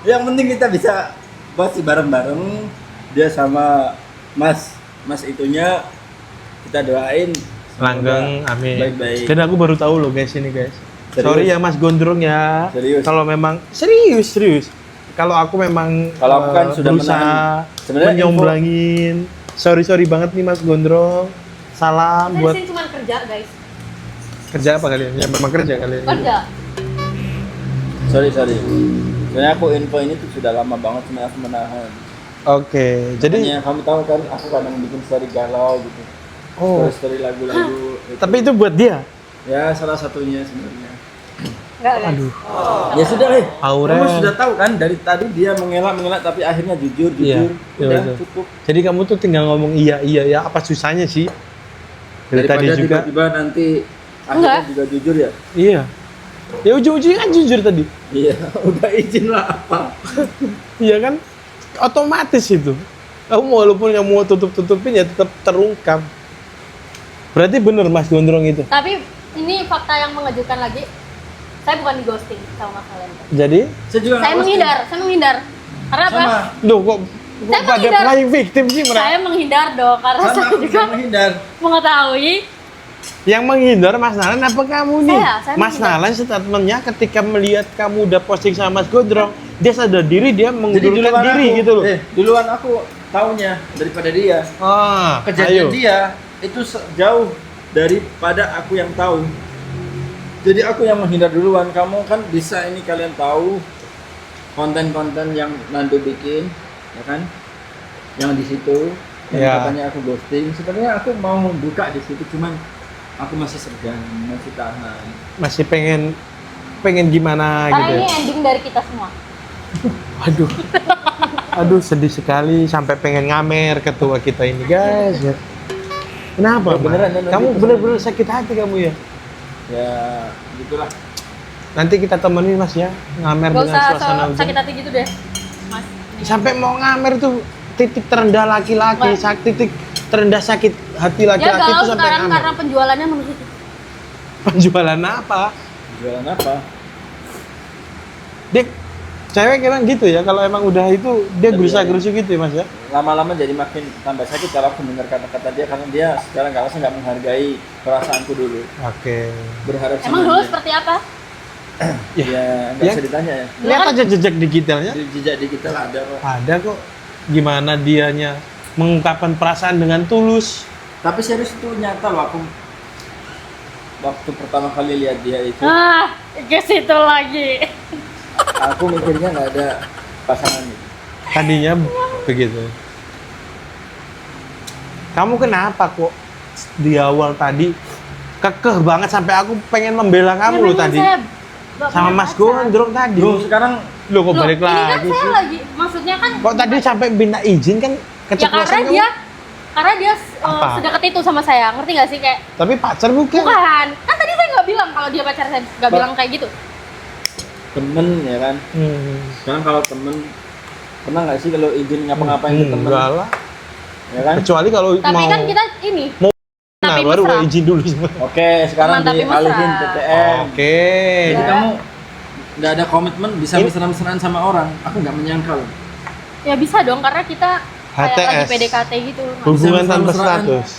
Yang penting kita bisa buat si bareng-bareng dia sama Mas itunya kita doain Langgeng, amin. Baik-baik. Dan aku baru tahu loh guys ini guys. Serius? Sorry ya Mas Gondrong ya. Serius? Kalau memang serius. Kalau aku memang Kalau aku kan sudah berusaha menahan. Sebenarnya menyomblangin. Sorry banget nih Mas Gondrong. Salam Saya buat di sini cuma kerja guys. kerja apa kalian? Ya memang kerja kalian. Kerja. sorry. Sebenarnya aku info ini tuh sudah lama banget cuma aku menahan. Oke, jadi Makanya kamu tahu kan aku kadang bikin story galau gitu. oh, Story lagu-lagu. gitu. tapi itu buat dia. Ya salah satunya sebenarnya. Enggak guys. Aduh. Ya sudah Aurel. Kamu sudah tahu kan dari tadi dia mengelak tapi akhirnya jujur. Iya, Udah betul. cukup. Jadi kamu tuh tinggal ngomong iya ya, apa susahnya sih? Dari Daripada tadi juga. tiba-tiba nanti akhirnya Enggak. juga jujur ya. Iya. Ya ujung-ujungnya kan jujur tadi. Iya, udah izin lah apa. Iya kan? Otomatis itu. Kamu walaupun kamu mau tutup-tutupin ya tetap terungkap. Berarti bener Mas Gondrong itu. Tapi ini fakta yang mengejutkan lagi. Saya bukan di ghosting sama Mas Allen. Jadi, Saya juga Saya menghindar. Karena apa? Sama. duh kok Saya pada menghindar. playing victim sih mereka. Saya menghindar dong karena Sama saya aku juga juga menghindar. mengetahui. Yang menghindar Mas Nalan apa kamu nih? Saya Mas menghindar. Nalan statementnya ketika melihat kamu udah posting sama Mas Gondrong, dia sadar diri dia Jadi mengundurkan duluan diri aku, gitu loh. duluan aku taunya daripada dia. Ah, Kejadian ayo. dia itu jauh daripada aku yang tahu. Jadi aku yang menghindar duluan. Kamu kan bisa ini kalian tahu konten-konten yang Nando bikin, ya kan? Yang di situ, yang Ya. katanya aku ghosting. Sebenarnya aku mau buka di situ, cuman aku masih segan, masih tahan. Masih pengen gimana Karena gitu ini ya. ending dari kita semua. Aduh. Aduh, sedih sekali sampai pengen ngamer ketua kita ini, guys. Ya. Kenapa, Ya, beneran, Mas? beneran, Kamu gitu. bener-bener sakit hati kamu ya? Ya, gitulah. Nanti kita temenin Mas ya, ngamer Gak dengan usah suasana so, hujan. sakit hati gitu deh, Mas. Ini. Sampai mau ngamer tuh titik terendah laki-laki, Nggak. titik terendah sakit hati Dia laki-laki galau itu sampai sekarang ngamer. karena penjualannya menurut Penjualan apa? Jualan apa? Dia cewek kira gitu ya, kalau emang udah itu dia Tapi gerusa-gerusu gitu ya Mas ya? Lama-lama jadi makin tambah sakit kalau aku dengar kata-kata dia, karena dia sekarang nggak menghargai perasaanku dulu. Oke. Berharap Emang sama dulu dia. seperti apa? Ya, nggak Ya. bisa ditanya ya. Lihat aja jejak digitalnya. Di jejak digital ada kok. Ada kok. Gimana dianya mengungkapkan perasaan dengan tulus. Tapi serius itu nyata loh, aku waktu pertama kali lihat dia itu, Ke situ lagi. aku mikirnya nggak ada pasangan gitu. Tadinya begitu. Kamu kenapa kok di awal tadi kekeh banget sampai aku pengen membela kamu loh tadi sama Mas Gondrong tadi. Loh, sekarang Loh kok Loh, balik ini kan lagi saya sih? lagi, maksudnya kan Kok tadi sampai minta izin kan ya keceplosan kamu? karena dia Apa? sedekat itu sama saya, ngerti nggak sih kayak Tapi pacar bukan? bukan, kan tadi saya nggak bilang kalau dia pacar saya, nggak bilang kayak gitu. temen ya kan. Sekarang kalau temen, pernah nggak sih kalau izin ngapa-ngapain ke temen? Enggak lah. Ya kan? Kecuali kalau Tapi mau kan kita ini, nah, tapi baru mesra. izin dulu. Oke, sekarang Teman tapi dialihin mesra. TTM. Oke. Jadi Ya. kamu nggak ada komitmen, bisa Ini- mesra-mesraan sama orang. Aku nggak menyangka loh. ya bisa dong karena kita kayak lagi HTS. PDKT gitu. Hubungan Bisa tanpa mesra-mesraan. status.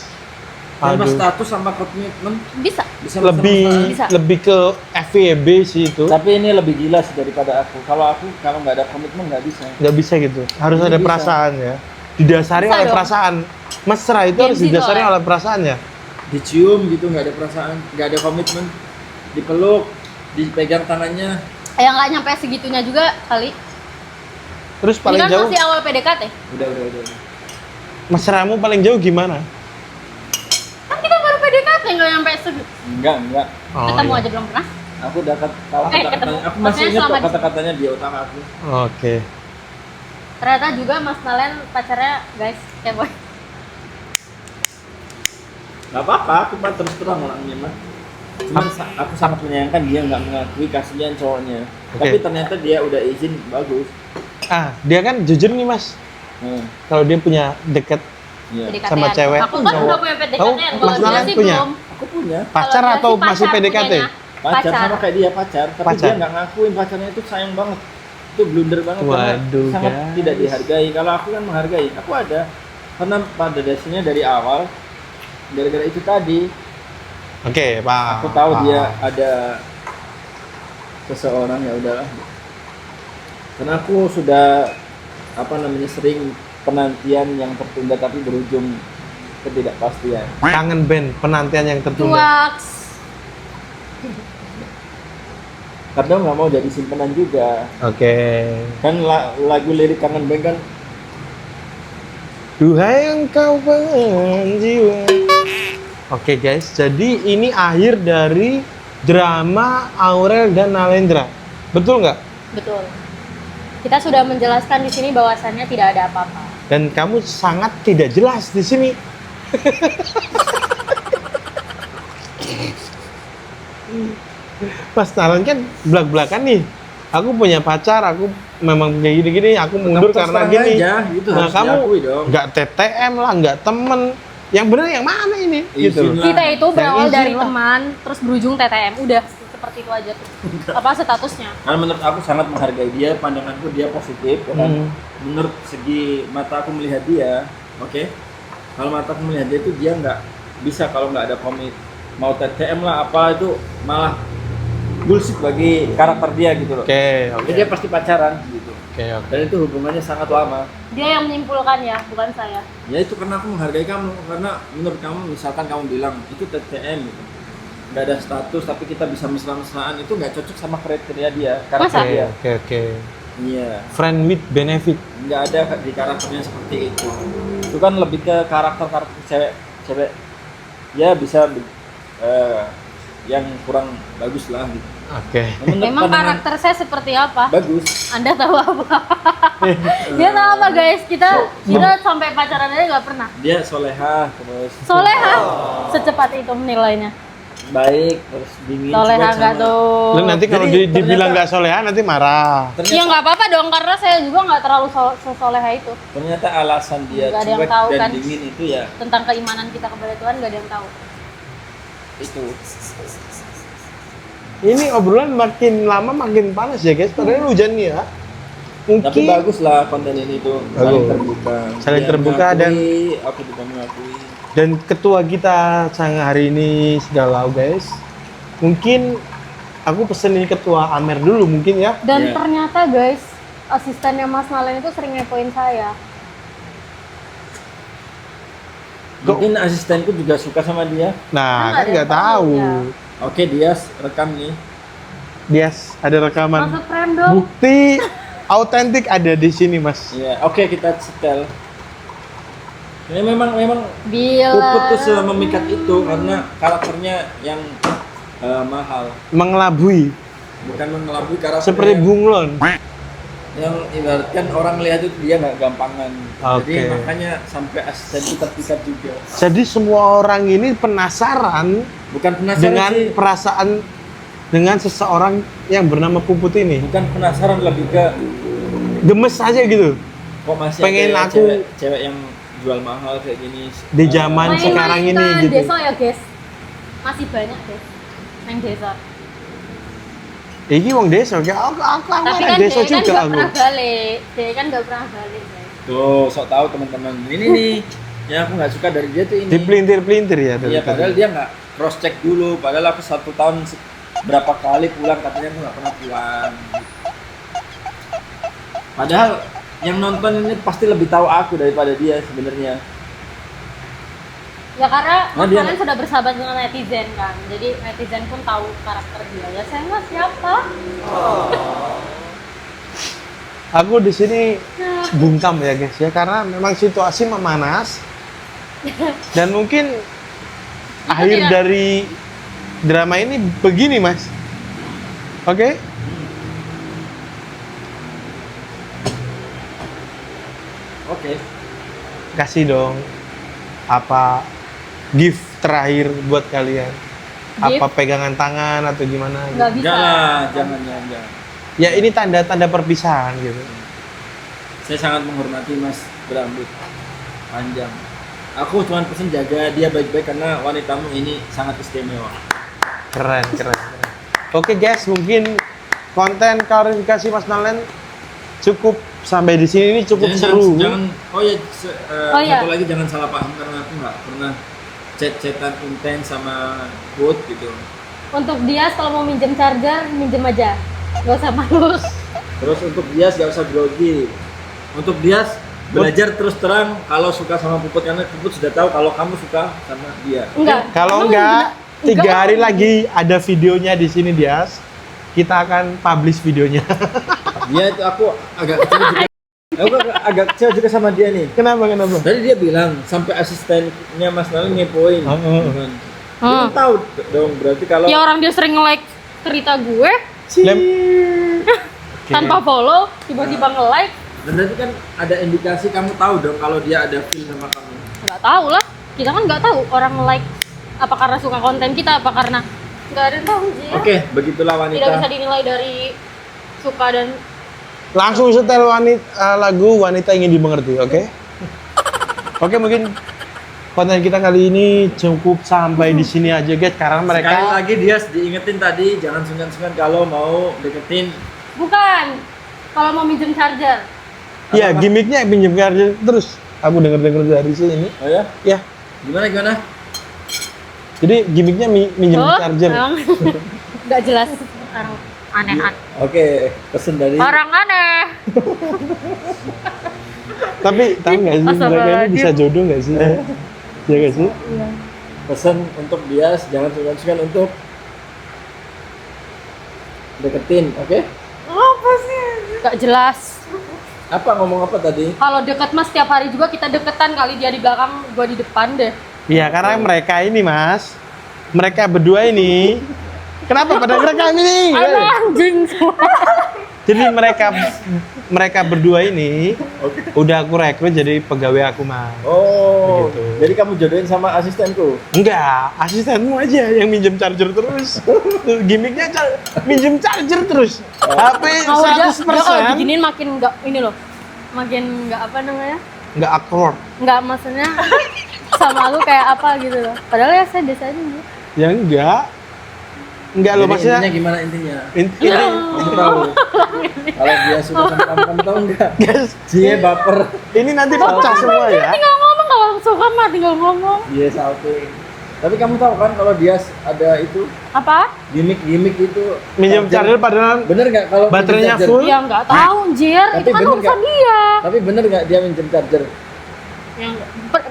Tanpa Aduh. status sama komitmen Bisa. bisa Lebih mesra-mesraan. Bisa. lebih ke FWB sih itu. Tapi ini lebih gila sih daripada aku. Kalau nggak ada komitmen nggak bisa. Nggak bisa gitu. Harus Ini ada bisa. perasaan ya. Didasari Bisa oleh dong. perasaan. Mesra itu harus Gengsi didasari soalnya. oleh perasaan ya. Dicium gitu nggak ada perasaan, nggak ada komitmen. Dipeluk, dipegang tangannya. Ya nggak nyampe segitunya juga kali. Terus Ini paling kan jauh masih awal PDKT. Udah. mesramu paling jauh gimana? Kan kita baru PDKT nggak nyampe segitu. Enggak. Ketemu iya. aja belum pernah. Aku udah tahu ketemu. kata-katanya. Aku masih Maksudnya ingat selama kok di- kata-katanya di otak aku. Oke. Ternyata juga Mas Nalen pacarnya guys kayak boy. Gak apa-apa, aku mah terus terang orangnya mah. Cuman aku sangat menyayangkan dia nggak mengakui, kasihan cowoknya. Oke. Tapi ternyata dia udah izin, bagus. Dia kan jujur nih Mas. Kalau dia punya deket Iya. PDKT-an. Sama cewek. Aku kan Cowok. udah punya PDKT. Tahu, Kalau Mas dia Nalen sih punya? belum. Aku punya pacar Kalau dia atau sih masih pacar PDKT? punyanya. pacar sama kayak dia pacar, tapi Pacar. dia nggak ngakuin pacarnya itu sayang banget. Itu blunder banget karena Waduh, sangat guys. tidak dihargai. Kalau aku kan menghargai, aku ada. Karena pada dasarnya dari awal, gara-gara itu tadi, Oke, Pak. aku tahu dia ada seseorang, ya udahlah. Karena aku sudah sering penantian yang tertunda tapi berujung ketidakpastian. Kangen band penantian yang tertunda. Tuaks. Karena nggak mau jadi simpenan juga. Oke. Kan lagu lirik Kangen Band kan Duhai engkau pengen jiwa. Oke guys, jadi ini akhir dari drama Aurel dan Nalendra. Betul nggak? Betul. Kita sudah menjelaskan di sini bahwasannya tidak ada apa-apa. Dan kamu sangat tidak jelas di sini. Mas Nalan kan belak-belakan nih. Aku punya pacar, aku memang punya gini-gini, aku mundur terus karena terang gini. aja, itu Nah harus kamu diakui dong. nggak TTM lah, nggak temen. Yang bener yang mana ini? Izin Gitu. lah. Kita itu berawal izin dari lah. teman, terus berujung TTM. Udah seperti itu aja tuh. Apa statusnya? Karena menurut aku sangat menghargai dia, pandanganku dia positif, ya kan? Hmm. Menurut segi mata aku melihat dia, oke? Kalau mata aku melihat dia itu dia nggak bisa kalau nggak ada komit. Mau TTM lah apa itu malah bullshit bagi karakter dia gitu loh. Oke, Jadi dia pasti pacaran gitu. oke. Dan itu hubungannya sangat lama. Dia yang menyimpulkan ya, bukan saya. Ya itu karena aku menghargai kamu, karena menurut kamu misalkan kamu bilang itu TTM gitu. Nggak ada status tapi kita bisa mesra-mesraan, itu nggak cocok sama kriteria dia, karakter Masa? dia. Oke. Iya. Friend with benefit. Nggak ada di karakternya seperti itu. Itu kan lebih ke karakter cewek ya bisa yang kurang bagus lah gitu. Oke. Namun Emang pandangan karakter saya seperti apa? bagus. Anda tahu apa? Dia tahu apa guys? Kita sampai pacaran aja nggak pernah. Dia soleha terus Soleha, secepat itu menilainya. baik terus dingin. Soleha cuek nggak sama- tuh? Lu nanti kalau Jadi, dibilang ternyata- nggak soleha nanti marah. Ya Ternyata, nggak apa-apa dong, karena saya juga nggak terlalu sesoleha itu. ternyata alasan dia Nggak ada yang cuek tahu, dan kan? dingin itu ya Tentang keimanan kita kepada Tuhan nggak ada yang tahu. itu. Ini obrolan makin lama makin panas ya guys. Padahal hujan nih ya. Mungkin Tapi bagus lah konten ini tuh saling Bagus. terbuka. Saling Dia terbuka mengakui, aku juga mengakui. dan ketua kita sang hari ini sudah lau guys. Mungkin aku pesen ini ketua Amer dulu mungkin ya. Dan Iya. ternyata guys, asistennya Mas Malen itu sering ngepoin saya. Mungkin asistenku juga suka sama dia. Nah, Kan kan ada nggak yang tahu, tahu. ya. Oke, dia rekam nih. Dia ada rekaman. Masuk frame dong. Bukti autentik ada di sini, Mas. Iya, oke kita setel. Ini memang Bila. Puput tuh memikat itu karena karakternya yang mahal, Mengelabui bukan mengelabui karakter seperti bunglon. yang ibaratkan orang lihat itu dia nggak gampangan. Oke. Jadi makanya sampai asisten itu terpikat juga. Jadi semua orang ini penasaran Bukan penasaran dengan sih, perasaan dengan seseorang yang bernama Puput ini. bukan penasaran lebih ke Gemes aja gitu. kok masih Pengen ada aku- cewek yang jual mahal kayak gini Di zaman Main sekarang ini mainan gitu. Desa ya guys. Masih banyak guys. Main desa. Iki wong desa, aku Tapi anak kan desa dia kan juga nggak aku. pernah balik. Dia kan nggak pernah balik guys. Tuh sok tahu teman-teman ini nih yang aku nggak suka dari dia tuh ini. Dipelintir-pelintir ya dari Iya, tadi. padahal dia nggak cross check dulu. Padahal aku 1 tahun berapa kali pulang katanya aku nggak pernah pulang. Padahal yang nonton ini pasti lebih tahu aku daripada dia sebenarnya. Ya karena Nah, Mas dia- Malen sudah bersahabat dengan netizen kan. Jadi netizen pun tahu karakter dia. Ya saya mah siapa? Aku di sini bungkam ya guys ya karena memang situasi memanas dan mungkin akhir tidak- dari drama ini begini mas. Oke? Oke. Kasih dong apa gift terakhir buat kalian. Gift? Apa pegangan tangan atau gimana? gitu. Nggak bisa. Enggak lah, jangan. Ya ini tanda-tanda perpisahan gitu. Saya sangat menghormati Mas berambut panjang. Aku cuma pesen jaga dia baik-baik karena wanitamu ini sangat istimewa. Keren, keren. Oke guys, mungkin konten klarifikasi Mas Malen cukup sampai di sini. Ini cukup seru. Oh ya, Oh iya. satu lagi jangan salah paham karena aku nggak pernah chat-chatan intens sama bot gitu. Untuk dia kalau mau minjem charger, minjem aja. Gak usah malu. Terus untuk Dias nggak usah grogi. Untuk Dias belajar terus terang kalau suka sama Puput karena Puput sudah tahu kalau kamu suka sama dia. Enggak. Kalau Emang enggak, enggak 3 hari lah. lagi ada videonya di sini Dias. Kita akan publish videonya. Dia itu aku agak kecewa juga. Aku agak kecewa juga sama dia nih. Kenapa? Kenapa? Tadi dia bilang sampai asistennya Mas Nalin ngepoin. Oh. Kan. Dia kan tahu dong berarti kalau Ya orang dia sering nge-like cerita gue Oke. tanpa follow, tiba-tiba nge-like. dan berarti kan ada indikasi kamu tahu dong kalau dia ada feel sama kamu. Nggak tahu lah. Kita kan nggak tahu orang nge-like apa karena suka konten kita, apa karena nggak ada yang tahu sih. Oke, begitulah wanita. Tidak bisa dinilai dari suka dan Langsung setel lagu Wanita Ingin Dimengerti, oke? Oke, mungkin konten kita kali ini cukup sampai di sini aja guys karena Sekali mereka lagi dia diingetin tadi jangan sungkan-sungkan kalau mau deketin. bukan kalau mau minjem charger. ya gimmicknya pinjam charger terus. Aku denger dari sini. Oh ya? Ya. Gimana? Jadi gimmicknya minjem Oh, charger. emang nggak jelas orang aneh-aneh. Oke, pesen dari Orang aneh. Tapi tahu nggak sih mereka ini Astagfirullahaladzim. bisa jodoh nggak sih? Ya nggak sih? pesen untuk dia jangan sungkan-sungkan untuk deketin, oke? Apa sih? Gak jelas. Apa ngomong apa tadi? Kalau deket mas setiap hari juga kita deketan, kali dia di belakang, gua di depan deh. Iya, karena mereka ini Mas, mereka berdua ini, kenapa pada ngerekam ini? Ada anjing semua. Jadi mereka berdua ini udah aku rekrut jadi pegawai aku Mas. Oh, Begitu. jadi kamu jodohin sama asistenku? Enggak, asistenmu aja yang minjem charger terus. Tuh, gimmicknya minjem charger terus. HP Mau dia 100%. kalau diginiin makin nggak ini loh, makin nggak apa namanya, Enggak akord. nggak maksudnya sama lu kayak apa gitu loh. Padahal ya saya biasa aja gitu. Ya enggak. Enggak loh Jadi maksudnya. intinya gimana intinya? Ini Kamu tahu? Kalau dia suka sama kamu tahu nggak? guys, Dia baper. ini nanti pecah semua ya. Tinggal ngomong, kalau suka mah tinggal ngomong. Dia salting. Tapi kamu tahu kan kalau dia ada itu Apa? gimmick itu Minjem charger padahal bener nggak kalau baterainya minjem charger? full? Ya nggak tahu, Jir. Tapi Itu kan bener urusan nggak? dia. Tapi bener nggak dia minjem charger? Yang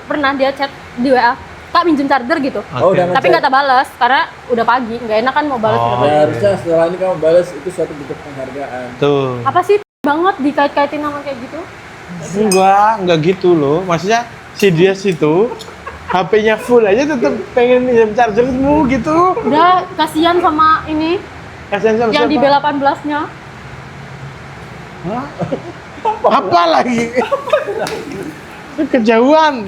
pernah dia chat di WA, Kak minjem charger gitu. Oh, udah Tapi nggak tak balas karena udah pagi, nggak enak kan mau balas Oh. udah Nah, pagi. harusnya setelah ini kamu balas itu suatu bentuk penghargaan. Tuh. Apa sih banget dikait-kaitin sama kayak gitu? Enggak gitu loh. Maksudnya si dia situ HP-nya full aja tetap pengen minjem chargermu gitu. Udah kasihan sama ini Kasian sama yang di siapa? B18-nya. Hah? Apa lagi? Kejauhan.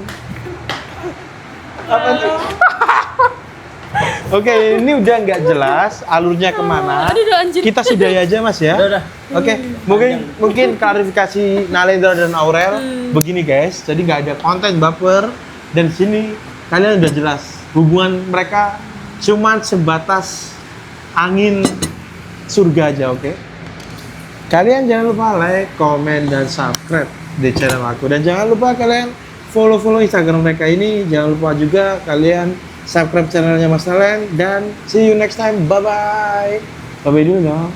Apa tuh? Oke, ini udah nggak jelas alurnya kemana. Aduh, udah anjir. Kita sudahi aja Mas ya. Udah. Oke, mungkin klarifikasi Nalendra dan Aurel begini guys. Jadi nggak ada konten baper dan sini kalian udah jelas hubungan mereka cuman sebatas angin surga aja, oke? Kalian jangan lupa like, komen, dan subscribe di channel aku dan jangan lupa kalian follow Instagram mereka ini. Jangan lupa juga kalian subscribe channelnya Mas Nalen dan see you next time. Bye bye. Bye bye dulu dong.